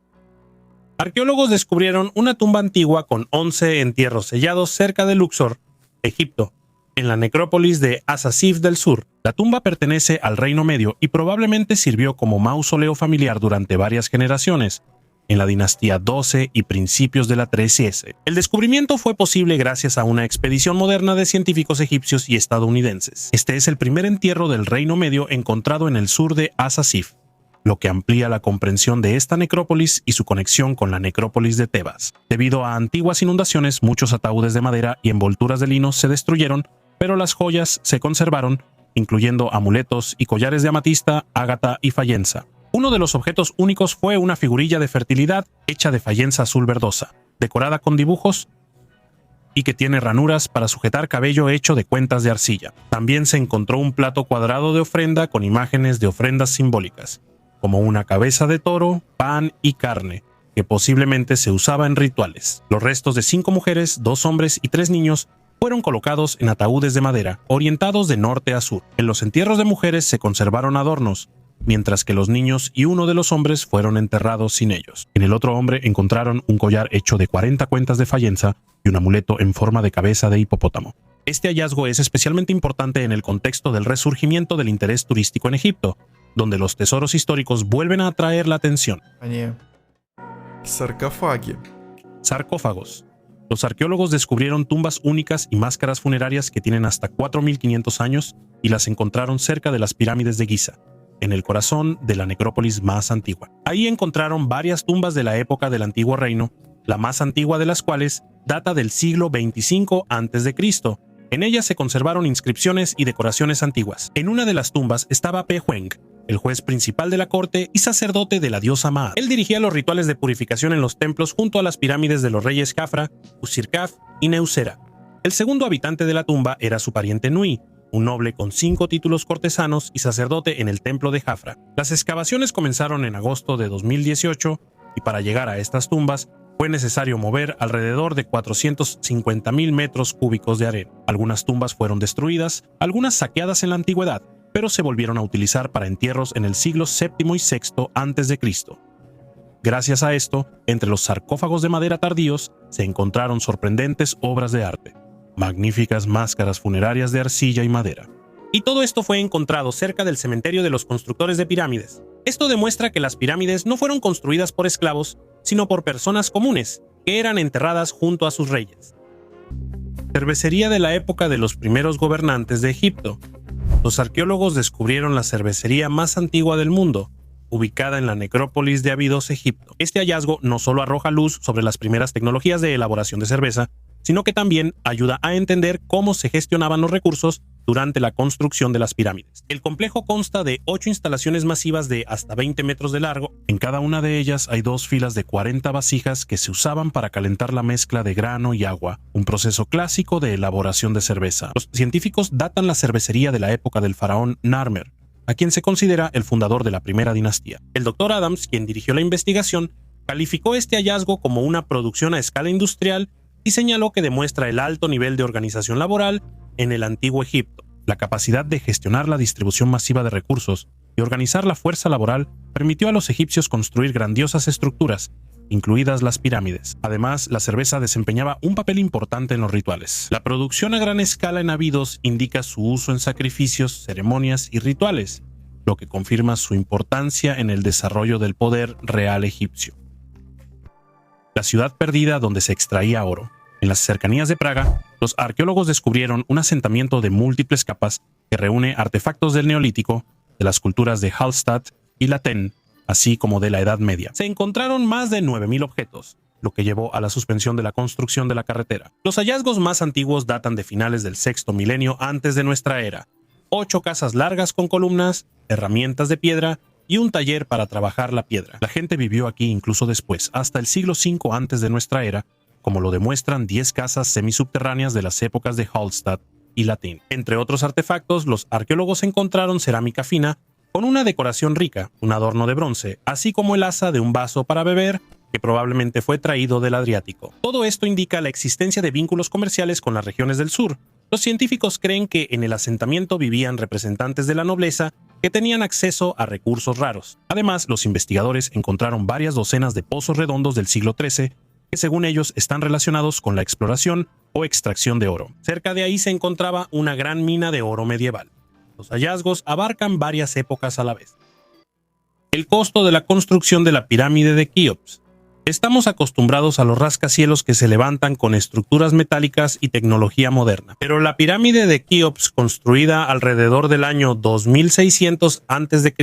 Arqueólogos descubrieron una tumba antigua con 11 entierros sellados cerca de Luxor, Egipto, en la necrópolis de Asasif del Sur. La tumba pertenece al Reino Medio y probablemente sirvió como mausoleo familiar durante varias generaciones, en la dinastía 12 y principios de la 13S. El descubrimiento fue posible gracias a una expedición moderna de científicos egipcios y estadounidenses. Este es el primer entierro del Reino Medio encontrado en el sur de Asasif, lo que amplía la comprensión de esta necrópolis y su conexión con la necrópolis de Tebas. Debido a antiguas inundaciones, muchos ataúdes de madera y envolturas de lino se destruyeron, pero las joyas se conservaron, incluyendo amuletos y collares de amatista, ágata y fayenza. Uno de los objetos únicos fue una figurilla de fertilidad hecha de fayenza azul verdosa, decorada con dibujos y que tiene ranuras para sujetar cabello hecho de cuentas de arcilla. También se encontró un plato cuadrado de ofrenda con imágenes de ofrendas simbólicas, como una cabeza de toro, pan y carne, que posiblemente se usaba en rituales. Los restos de 5 mujeres, 2 hombres y 3 niños fueron colocados en ataúdes de madera, orientados de norte a sur. En los entierros de mujeres se conservaron adornos, mientras que los niños y uno de los hombres fueron enterrados sin ellos. En el otro hombre encontraron un collar hecho de 40 cuentas de fayenza y un amuleto en forma de cabeza de hipopótamo. Este hallazgo es especialmente importante en el contexto del resurgimiento del interés turístico en Egipto, donde los tesoros históricos vuelven a atraer la atención. Sarcófagi. Sarcófagos. Los arqueólogos descubrieron tumbas únicas y máscaras funerarias que tienen hasta 4.500 años y las encontraron cerca de las pirámides de Giza, en el corazón de la necrópolis más antigua. Ahí encontraron varias tumbas de la época del Antiguo Reino, la más antigua de las cuales data del siglo 25 a.C. En ellas se conservaron inscripciones y decoraciones antiguas. En una de las tumbas estaba Pehueng, el juez principal de la corte y sacerdote de la diosa Maat. Él dirigía los rituales de purificación en los templos junto a las pirámides de los reyes Jafra, Usirkaf y Neusera. El segundo habitante de la tumba era su pariente Nui, un noble con 5 títulos cortesanos y sacerdote en el templo de Jafra. Las excavaciones comenzaron en agosto de 2018 y para llegar a estas tumbas fue necesario mover alrededor de 450.000 metros cúbicos de arena. Algunas tumbas fueron destruidas, algunas saqueadas en la antigüedad, pero se volvieron a utilizar para entierros en el siglo VII y VI a.C. Gracias a esto, entre los sarcófagos de madera tardíos se encontraron sorprendentes obras de arte, magníficas máscaras funerarias de arcilla y madera. Y todo esto fue encontrado cerca del cementerio de los constructores de pirámides. Esto demuestra que las pirámides no fueron construidas por esclavos, sino por personas comunes, que eran enterradas junto a sus reyes. Cervecería de la época de los primeros gobernantes de Egipto. Los arqueólogos descubrieron la cervecería más antigua del mundo, ubicada en la necrópolis de Abidos, Egipto. Este hallazgo no solo arroja luz sobre las primeras tecnologías de elaboración de cerveza, sino que también ayuda a entender cómo se gestionaban los recursos durante la construcción de las pirámides. El complejo consta de 8 instalaciones masivas de hasta 20 metros de largo. En cada una de ellas hay 2 filas de 40 vasijas que se usaban para calentar la mezcla de grano y agua, un proceso clásico de elaboración de cerveza. Los científicos datan la cervecería de la época del faraón Narmer, a quien se considera el fundador de la primera dinastía. El Dr. Adams, quien dirigió la investigación, calificó este hallazgo como una producción a escala industrial y señaló que demuestra el alto nivel de organización laboral en el antiguo Egipto. La capacidad de gestionar la distribución masiva de recursos y organizar la fuerza laboral permitió a los egipcios construir grandiosas estructuras, incluidas las pirámides. Además, la cerveza desempeñaba un papel importante en los rituales. La producción a gran escala en Abidos indica su uso en sacrificios, ceremonias y rituales, lo que confirma su importancia en el desarrollo del poder real egipcio. La ciudad perdida donde se extraía oro. En las cercanías de Praga, los arqueólogos descubrieron un asentamiento de múltiples capas que reúne artefactos del Neolítico, de las culturas de Hallstatt y Latén, así como de la Edad Media. Se encontraron más de 9.000 objetos, lo que llevó a la suspensión de la construcción de la carretera. Los hallazgos más antiguos datan de finales del sexto milenio antes de nuestra era. 8 casas largas con columnas, herramientas de piedra y un taller para trabajar la piedra. La gente vivió aquí incluso después, hasta el siglo V antes de nuestra era, como lo demuestran 10 casas semisubterráneas de las épocas de Hallstatt y Latén. Entre otros artefactos, los arqueólogos encontraron cerámica fina con una decoración rica, un adorno de bronce, así como el asa de un vaso para beber que probablemente fue traído del Adriático. Todo esto indica la existencia de vínculos comerciales con las regiones del sur. Los científicos creen que en el asentamiento vivían representantes de la nobleza que tenían acceso a recursos raros. Además, los investigadores encontraron varias docenas de pozos redondos del siglo XIII que según ellos están relacionados con la exploración o extracción de oro. Cerca de ahí se encontraba una gran mina de oro medieval. Los hallazgos abarcan varias épocas a la vez. El costo de la construcción de la pirámide de Keops. Estamos acostumbrados a los rascacielos que se levantan con estructuras metálicas y tecnología moderna, pero la pirámide de Keops, construida alrededor del año 2600 a.C.,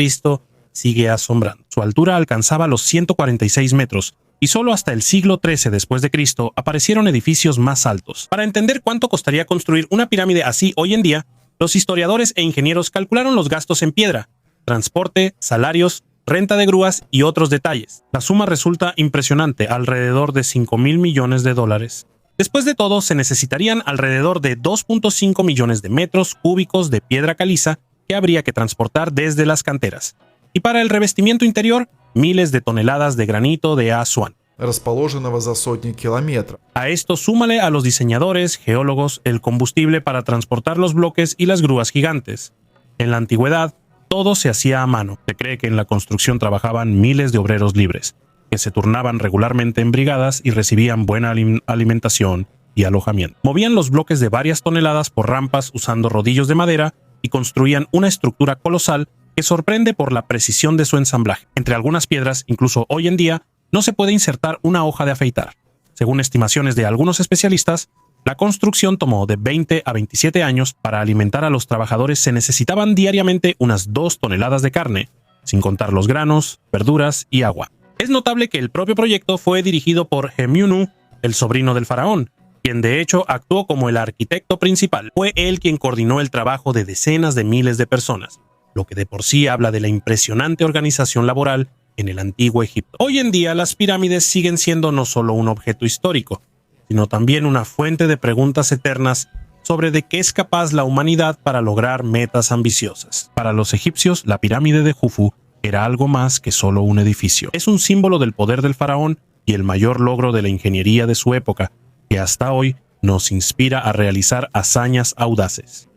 sigue asombrando. Su altura alcanzaba los 146 metros, y solo hasta el siglo XIII después de Cristo aparecieron edificios más altos. Para entender cuánto costaría construir una pirámide así hoy en día, los historiadores e ingenieros calcularon los gastos en piedra, transporte, salarios, renta de grúas y otros detalles. La suma resulta impresionante, alrededor de $5.000 millones. Después de todo, se necesitarían alrededor de 2.5 millones de metros cúbicos de piedra caliza que habría que transportar desde las canteras. Y para el revestimiento interior, miles de toneladas de granito de Asuán. расположенного за сотни километров. A esto súmale a los diseñadores, geólogos, el combustible para transportar los bloques y las grúas gigantes. En la antigüedad, todo se hacía a mano. Se cree que en la construcción trabajaban miles de obreros libres, que se turnaban regularmente en brigadas y recibían buena alimentación y alojamiento. Movían los bloques de varias toneladas por rampas usando rodillos de madera y construían una estructura colosal que sorprende por la precisión de su ensamblaje. Entre algunas piedras, incluso hoy en día, no se puede insertar una hoja de afeitar. Según estimaciones de algunos especialistas, la construcción tomó de 20 a 27 años. Para alimentar a los trabajadores se necesitaban diariamente unas 2 toneladas de carne, sin contar los granos, verduras y agua. Es notable que el propio proyecto fue dirigido por Hemiunu, el sobrino del faraón, quien de hecho actuó como el arquitecto principal. Fue él quien coordinó el trabajo de decenas de miles de personas, lo que de por sí habla de la impresionante organización laboral en el antiguo Egipto. Hoy en día las pirámides siguen siendo no solo un objeto histórico, sino también una fuente de preguntas eternas sobre de qué es capaz la humanidad para lograr metas ambiciosas. Para los egipcios, la pirámide de Jufu era algo más que solo un edificio. Es un símbolo del poder del faraón y el mayor logro de la ingeniería de su época, que hasta hoy nos inspira a realizar hazañas audaces.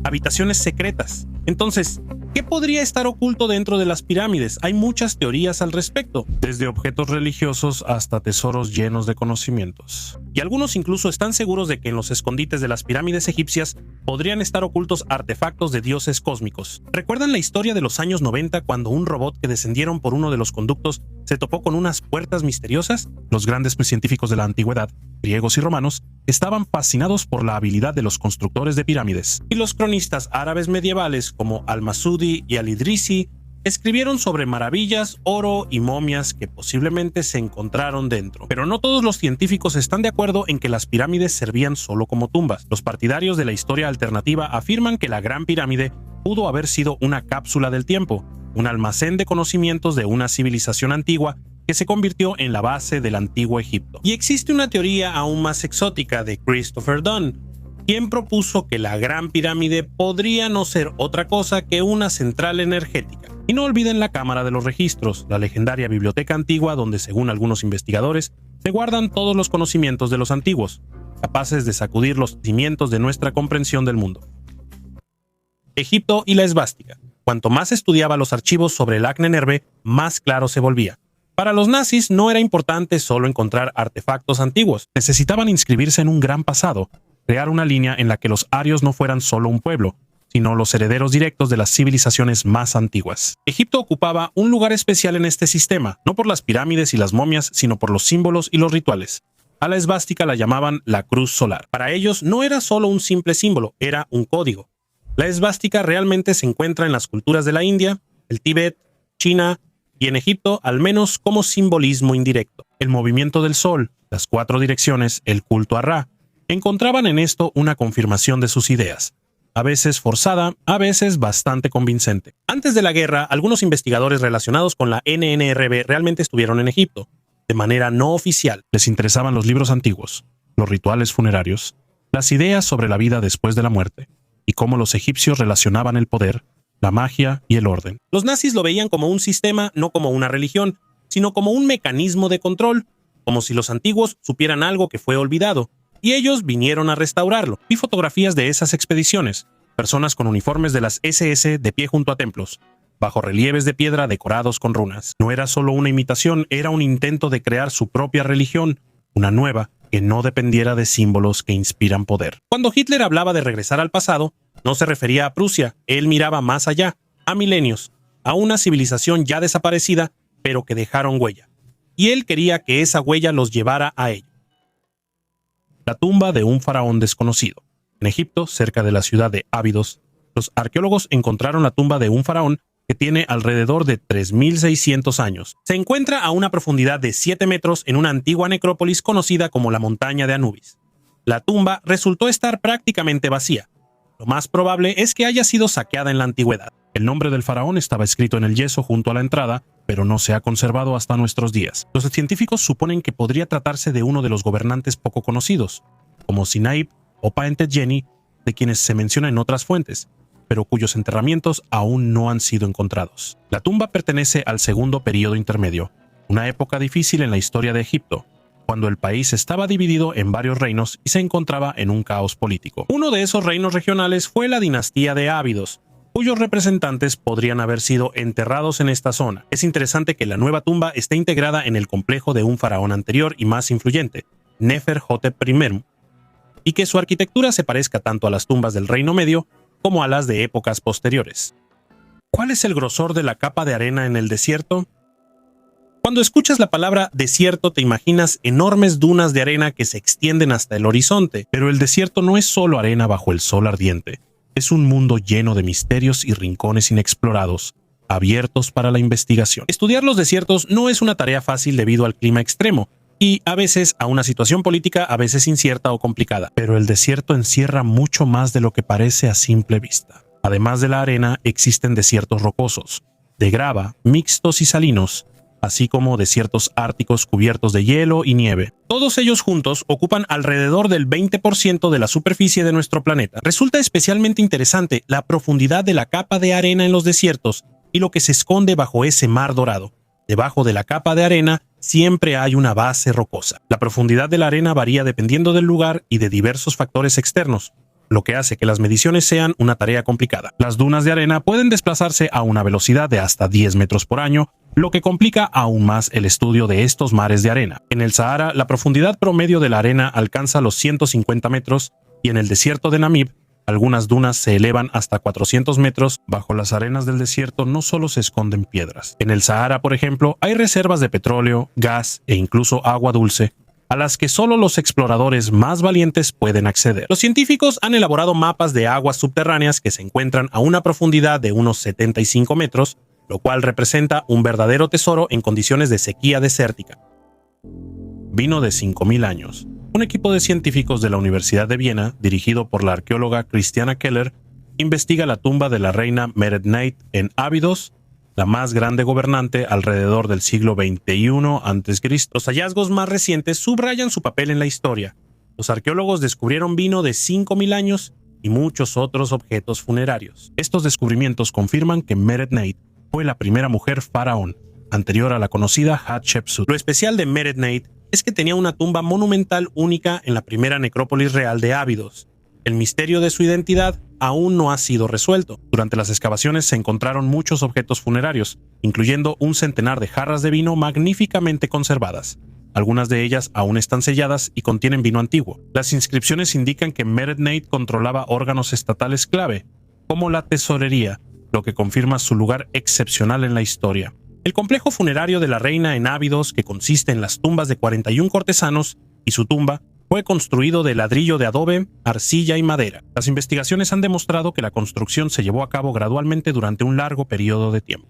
Habitaciones secretas. Entonces, ¿qué podría estar oculto dentro de las pirámides? Hay muchas teorías al respecto, desde objetos religiosos hasta tesoros llenos de conocimientos. Y algunos incluso están seguros de que en los escondites de las pirámides egipcias podrían estar ocultos artefactos de dioses cósmicos. ¿Recuerdan la historia de los años 90 cuando un robot que descendieron por uno de los conductos se topó con unas puertas misteriosas? Los grandes científicos de la antigüedad, griegos y romanos, estaban fascinados por la habilidad de los constructores de pirámides. Y los cronistas árabes medievales como Al-Masudi y Al-Idrisi escribieron sobre maravillas, oro y momias que posiblemente se encontraron dentro. Pero no todos los científicos están de acuerdo en que las pirámides servían solo como tumbas. Los partidarios de la historia alternativa afirman que la Gran Pirámide pudo haber sido una cápsula del tiempo, un almacén de conocimientos de una civilización antigua que se convirtió en la base del antiguo Egipto. Y existe una teoría aún más exótica de Christopher Dunn, quien propuso que la Gran Pirámide podría no ser otra cosa que una central energética. Y no olviden la Cámara de los Registros, la legendaria biblioteca antigua donde, según algunos investigadores, se guardan todos los conocimientos de los antiguos, capaces de sacudir los cimientos de nuestra comprensión del mundo. Egipto y la esvástica. Cuanto más estudiaba los archivos sobre el Acne Nerve, más claro se volvía. Para los nazis no era importante solo encontrar artefactos antiguos, necesitaban inscribirse en un gran pasado, crear una línea en la que los arios no fueran solo un pueblo, sino los herederos directos de las civilizaciones más antiguas. Egipto ocupaba un lugar especial en este sistema, no por las pirámides y las momias, sino por los símbolos y los rituales. A la esvástica la llamaban la cruz solar. Para ellos no era solo un simple símbolo, era un código. La esvástica realmente se encuentra en las culturas de la India, el Tíbet, China y en Egipto, al menos como simbolismo indirecto. El movimiento del sol, las 4 direcciones, el culto a Ra, encontraban en esto una confirmación de sus ideas, a veces forzada, a veces bastante convincente. Antes de la guerra, algunos investigadores relacionados con la NNRB realmente estuvieron en Egipto, de manera no oficial. Les interesaban los libros antiguos, los rituales funerarios, las ideas sobre la vida después de la muerte, y cómo los egipcios relacionaban el poder, la magia y el orden. Los nazis lo veían como un sistema, no como una religión, sino como un mecanismo de control, como si los antiguos supieran algo que fue olvidado, y ellos vinieron a restaurarlo. Vi fotografías de esas expediciones, personas con uniformes de las SS de pie junto a templos, bajo relieves de piedra decorados con runas. No era solo una imitación, era un intento de crear su propia religión, una nueva, que no dependiera de símbolos que inspiran poder. Cuando Hitler hablaba de regresar al pasado, no se refería a Prusia, él miraba más allá, a milenios, a una civilización ya desaparecida, pero que dejaron huella. Y él quería que esa huella los llevara a ello. La tumba de un faraón desconocido. En Egipto, cerca de la ciudad de Abidos, los arqueólogos encontraron la tumba de un faraón que tiene alrededor de 3.600 años. Se encuentra a una profundidad de 7 metros en una antigua necrópolis conocida como la montaña de Anubis. La tumba resultó estar prácticamente vacía. Lo más probable es que haya sido saqueada en la antigüedad. El nombre del faraón estaba escrito en el yeso junto a la entrada, pero no se ha conservado hasta nuestros días. Los científicos suponen que podría tratarse de uno de los gobernantes poco conocidos, como Sinaip o Paentet-Geni, de quienes se menciona en otras fuentes, pero cuyos enterramientos aún no han sido encontrados. La tumba pertenece al segundo período intermedio, una época difícil en la historia de Egipto, cuando el país estaba dividido en varios reinos y se encontraba en un caos político. Uno de esos reinos regionales fue la dinastía de Ábidos, cuyos representantes podrían haber sido enterrados en esta zona. Es interesante que la nueva tumba esté integrada en el complejo de un faraón anterior y más influyente, Neferhotep I, y que su arquitectura se parezca tanto a las tumbas del Reino Medio como a las de épocas posteriores. ¿Cuál es el grosor de la capa de arena en el desierto? Cuando escuchas la palabra desierto te imaginas enormes dunas de arena que se extienden hasta el horizonte, pero el desierto no es solo arena bajo el sol ardiente. Es un mundo lleno de misterios y rincones inexplorados, abiertos para la investigación. Estudiar los desiertos no es una tarea fácil debido al clima extremo y a veces a una situación política a veces incierta o complicada, pero el desierto encierra mucho más de lo que parece a simple vista. Además de la arena, existen desiertos rocosos, de grava, mixtos y salinos, así como desiertos árticos cubiertos de hielo y nieve. Todos ellos juntos ocupan alrededor del 20% de la superficie de nuestro planeta. Resulta especialmente interesante la profundidad de la capa de arena en los desiertos y lo que se esconde bajo ese mar dorado. Debajo de la capa de arena siempre hay una base rocosa. La profundidad de la arena varía dependiendo del lugar y de diversos factores externos, lo que hace que las mediciones sean una tarea complicada. Las dunas de arena pueden desplazarse a una velocidad de hasta 10 metros por año, lo que complica aún más el estudio de estos mares de arena. En el Sahara, la profundidad promedio de la arena alcanza los 150 metros y en el desierto de Namib, algunas dunas se elevan hasta 400 metros. Bajo las arenas del desierto no solo se esconden piedras. En el Sahara, por ejemplo, hay reservas de petróleo, gas e incluso agua dulce, a las que solo los exploradores más valientes pueden acceder. Los científicos han elaborado mapas de aguas subterráneas que se encuentran a una profundidad de unos 75 metros lo cual representa un verdadero tesoro en condiciones de sequía desértica. Vino de 5000 años. Un equipo de científicos de la Universidad de Viena, dirigido por la arqueóloga Christiana Keller, investiga la tumba de la reina Meretneit en Abidos, la más grande gobernante alrededor del siglo XXI a.C. Los hallazgos más recientes subrayan su papel en la historia. Los arqueólogos descubrieron vino de 5000 años y muchos otros objetos funerarios. Estos descubrimientos confirman que Meretneit fue la primera mujer faraón, anterior a la conocida Hatshepsut. Lo especial de Meretneit es que tenía una tumba monumental única en la primera necrópolis real de Abidos. El misterio de su identidad aún no ha sido resuelto. Durante las excavaciones se encontraron muchos objetos funerarios, incluyendo un centenar de jarras de vino magníficamente conservadas. Algunas de ellas aún están selladas y contienen vino antiguo. Las inscripciones indican que Meretneit controlaba órganos estatales clave, como la tesorería, lo que confirma su lugar excepcional en la historia. El complejo funerario de la reina en Abidos, que consiste en las tumbas de 41 cortesanos y su tumba, fue construido de ladrillo de adobe, arcilla y madera. Las investigaciones han demostrado que la construcción se llevó a cabo gradualmente durante un largo periodo de tiempo.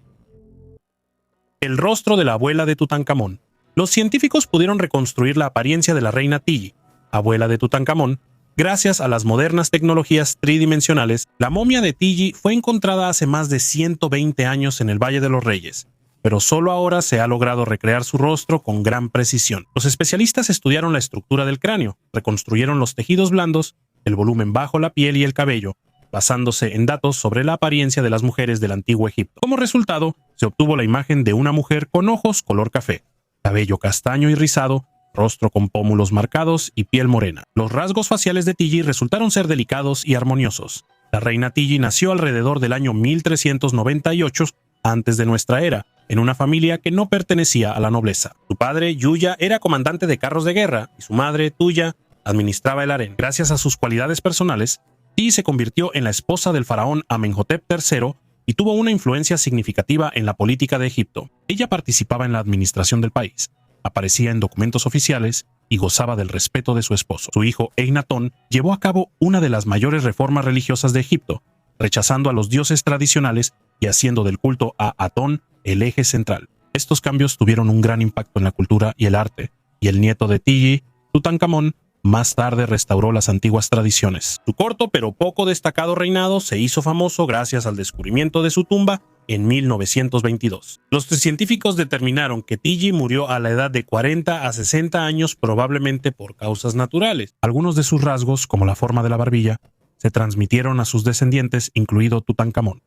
El rostro de la abuela de Tutankamón. Los científicos pudieron reconstruir la apariencia de la reina Tiji, abuela de Tutankamón. Gracias a las modernas tecnologías tridimensionales, la momia de Tiji fue encontrada hace más de 120 años en el Valle de los Reyes, pero solo ahora se ha logrado recrear su rostro con gran precisión. Los especialistas estudiaron la estructura del cráneo, reconstruyeron los tejidos blandos, el volumen bajo la piel y el cabello, basándose en datos sobre la apariencia de las mujeres del antiguo Egipto. Como resultado, se obtuvo la imagen de una mujer con ojos color café, cabello castaño y rizado, rostro con pómulos marcados y piel morena. Los rasgos faciales de Tiji resultaron ser delicados y armoniosos. La reina Tiji nació alrededor del año 1398 antes de nuestra era, en una familia que no pertenecía a la nobleza. Su padre, Yuya, era comandante de carros de guerra y su madre, Tuya, administraba el harén. Gracias a sus cualidades personales, Tiji se convirtió en la esposa del faraón Amenhotep III y tuvo una influencia significativa en la política de Egipto. Ella participaba en la administración del país, aparecía en documentos oficiales y gozaba del respeto de su esposo. Su hijo Ejnatón llevó a cabo una de las mayores reformas religiosas de Egipto, rechazando a los dioses tradicionales y haciendo del culto a Atón el eje central. Estos cambios tuvieron un gran impacto en la cultura y el arte, y el nieto de Tiji, Tutankamón, más tarde restauró las antiguas tradiciones. Su corto pero poco destacado reinado se hizo famoso gracias al descubrimiento de su tumba en 1922. Los científicos determinaron que Tiji murió a la edad de 40 a 60 años, probablemente por causas naturales. Algunos de sus rasgos, como la forma de la barbilla, se transmitieron a sus descendientes, incluido Tutankamón.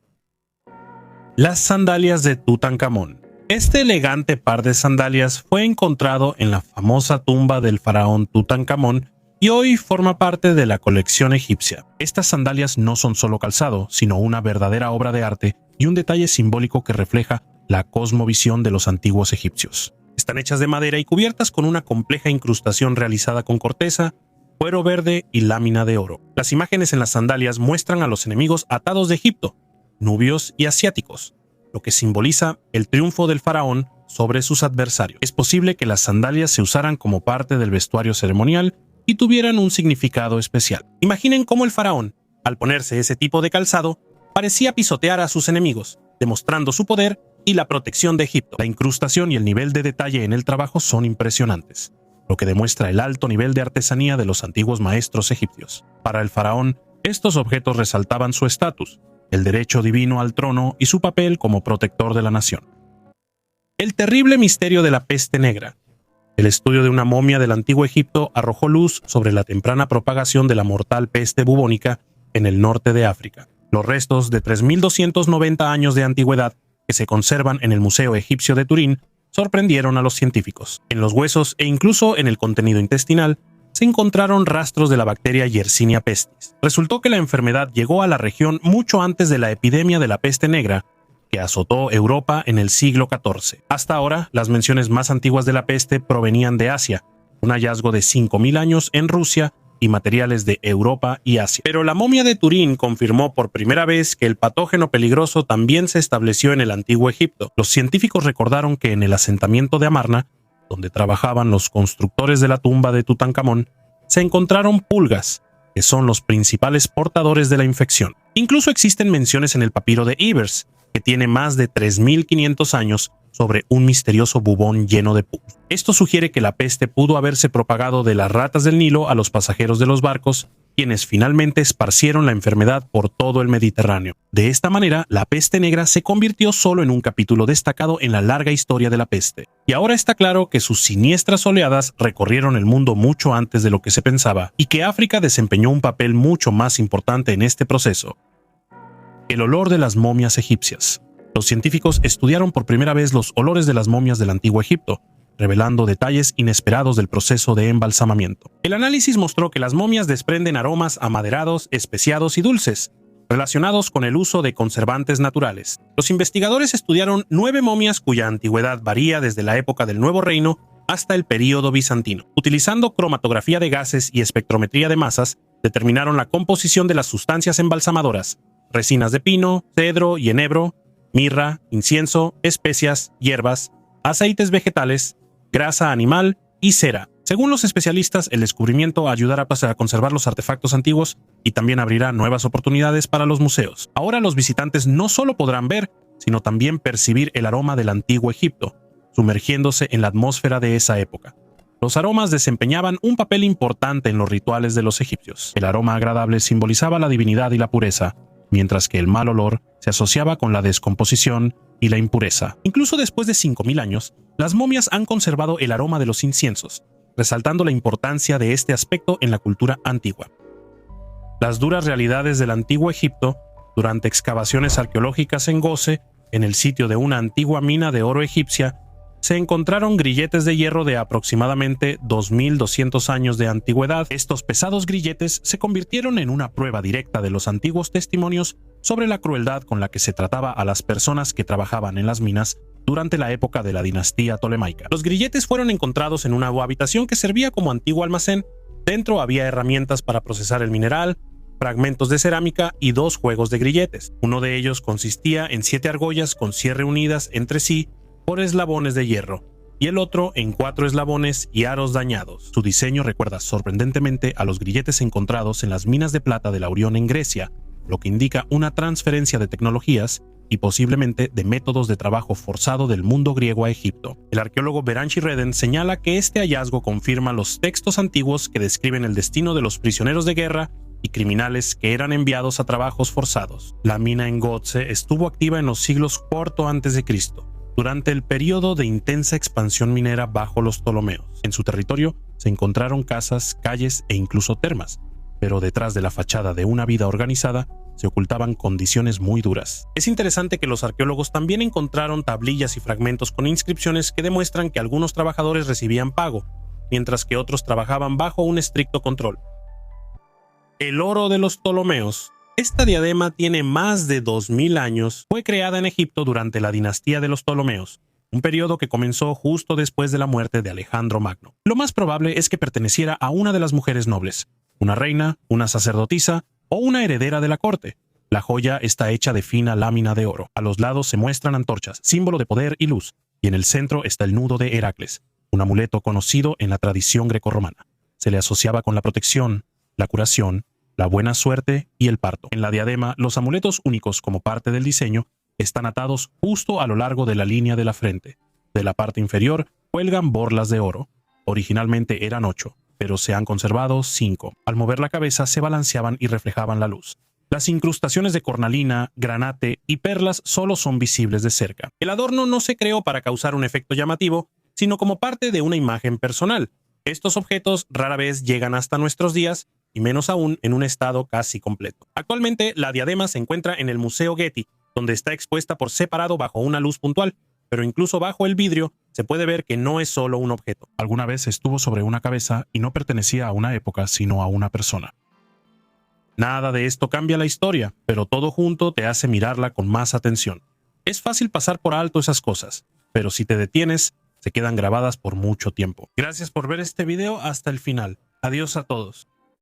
Las sandalias de Tutankamón. Este elegante par de sandalias fue encontrado en la famosa tumba del faraón Tutankamón y hoy forma parte de la colección egipcia. Estas sandalias no son solo calzado, sino una verdadera obra de arte y un detalle simbólico que refleja la cosmovisión de los antiguos egipcios. Están hechas de madera y cubiertas con una compleja incrustación realizada con corteza, cuero verde y lámina de oro. Las imágenes en las sandalias muestran a los enemigos atados de Egipto, nubios y asiáticos, lo que simboliza el triunfo del faraón sobre sus adversarios. Es posible que las sandalias se usaran como parte del vestuario ceremonial y tuvieran un significado especial. Imaginen cómo el faraón, al ponerse ese tipo de calzado, parecía pisotear a sus enemigos, demostrando su poder y la protección de Egipto. La incrustación y el nivel de detalle en el trabajo son impresionantes, lo que demuestra el alto nivel de artesanía de los antiguos maestros egipcios. Para el faraón, estos objetos resaltaban su estatus, el derecho divino al trono y su papel como protector de la nación. El terrible misterio de la peste negra. El estudio de una momia del antiguo Egipto arrojó luz sobre la temprana propagación de la mortal peste bubónica en el norte de África. Los restos de 3.290 años de antigüedad que se conservan en el Museo Egipcio de Turín sorprendieron a los científicos. En los huesos e incluso en el contenido intestinal se encontraron rastros de la bacteria Yersinia pestis. Resultó que la enfermedad llegó a la región mucho antes de la epidemia de la peste negra que azotó Europa en el siglo XIV. Hasta ahora, las menciones más antiguas de la peste provenían de Asia, un hallazgo de 5.000 años en Rusia y materiales de Europa y Asia. Pero la momia de Turín confirmó por primera vez que el patógeno peligroso también se estableció en el antiguo Egipto. Los científicos recordaron que en el asentamiento de Amarna, donde trabajaban los constructores de la tumba de Tutankamón, se encontraron pulgas, que son los principales portadores de la infección. Incluso existen menciones en el papiro de Ebers, que tiene más de 3.500 años sobre un misterioso bubón lleno de pus. Esto sugiere que la peste pudo haberse propagado de las ratas del Nilo a los pasajeros de los barcos, quienes finalmente esparcieron la enfermedad por todo el Mediterráneo. De esta manera, la peste negra se convirtió solo en un capítulo destacado en la larga historia de la peste. Y ahora está claro que sus siniestras oleadas recorrieron el mundo mucho antes de lo que se pensaba, y que África desempeñó un papel mucho más importante en este proceso. El olor de las momias egipcias. Los científicos estudiaron por primera vez los olores de las momias del antiguo Egipto, revelando detalles inesperados del proceso de embalsamamiento. El análisis mostró que las momias desprenden aromas amaderados, especiados y dulces, relacionados con el uso de conservantes naturales. Los investigadores estudiaron 9 momias cuya antigüedad varía desde la época del Nuevo Reino hasta el período bizantino. Utilizando cromatografía de gases y espectrometría de masas, determinaron la composición de las sustancias embalsamadoras: resinas de pino, cedro y enebro, mirra, incienso, especias, hierbas, aceites vegetales, grasa animal y cera. Según los especialistas, el descubrimiento ayudará a conservar los artefactos antiguos y también abrirá nuevas oportunidades para los museos. Ahora los visitantes no solo podrán ver, sino también percibir el aroma del antiguo Egipto, sumergiéndose en la atmósfera de esa época. Los aromas desempeñaban un papel importante en los rituales de los egipcios. El aroma agradable simbolizaba la divinidad y la pureza, mientras que el mal olor se asociaba con la descomposición y la impureza. Incluso después de 5.000 años, las momias han conservado el aroma de los inciensos, resaltando la importancia de este aspecto en la cultura antigua. Las duras realidades del antiguo Egipto, durante excavaciones arqueológicas en Gose, en el sitio de una antigua mina de oro egipcia, se encontraron grilletes de hierro de aproximadamente 2.200 años de antigüedad. Estos pesados grilletes se convirtieron en una prueba directa de los antiguos testimonios sobre la crueldad con la que se trataba a las personas que trabajaban en las minas durante la época de la dinastía tolemaica. Los grilletes fueron encontrados en una habitación que servía como antiguo almacén. Dentro había herramientas para procesar el mineral, fragmentos de cerámica y 2 juegos de grilletes. Uno de ellos consistía en 7 argollas con cierre unidas entre sí por eslabones de hierro, y el otro en 4 eslabones y aros dañados. Su diseño recuerda sorprendentemente a los grilletes encontrados en las minas de plata de Laurión en Grecia, lo que indica una transferencia de tecnologías y posiblemente de métodos de trabajo forzado del mundo griego a Egipto. El arqueólogo Beranchi Reden señala que este hallazgo confirma los textos antiguos que describen el destino de los prisioneros de guerra y criminales que eran enviados a trabajos forzados. La mina en Gotze estuvo activa en los siglos IV a.C., durante el periodo de intensa expansión minera bajo los Ptolomeos. En su territorio se encontraron casas, calles e incluso termas, pero detrás de la fachada de una vida organizada se ocultaban condiciones muy duras. Es interesante que los arqueólogos también encontraron tablillas y fragmentos con inscripciones que demuestran que algunos trabajadores recibían pago, mientras que otros trabajaban bajo un estricto control. El oro de los Ptolomeos. Esta diadema tiene más de 2.000 años. Fue creada en Egipto durante la dinastía de los Ptolomeos, un periodo que comenzó justo después de la muerte de Alejandro Magno. Lo más probable es que perteneciera a una de las mujeres nobles, una reina, una sacerdotisa o una heredera de la corte. La joya está hecha de fina lámina de oro. A los lados se muestran antorchas, símbolo de poder y luz, y en el centro está el nudo de Heracles, un amuleto conocido en la tradición grecorromana. Se le asociaba con la protección, la curación, la buena suerte y el parto. En la diadema, los amuletos únicos como parte del diseño están atados justo a lo largo de la línea de la frente. De la parte inferior cuelgan borlas de oro. Originalmente eran 8, pero se han conservado 5. Al mover la cabeza se balanceaban y reflejaban la luz. Las incrustaciones de cornalina, granate y perlas solo son visibles de cerca. El adorno no se creó para causar un efecto llamativo, sino como parte de una imagen personal. Estos objetos rara vez llegan hasta nuestros días, y menos aún en un estado casi completo. Actualmente, la diadema se encuentra en el Museo Getty, donde está expuesta por separado bajo una luz puntual, pero incluso bajo el vidrio se puede ver que no es solo un objeto. Alguna vez estuvo sobre una cabeza y no pertenecía a una época, sino a una persona. Nada de esto cambia la historia, pero todo junto te hace mirarla con más atención. Es fácil pasar por alto esas cosas, pero si te detienes, se quedan grabadas por mucho tiempo. Gracias por ver este video hasta el final. Adiós a todos.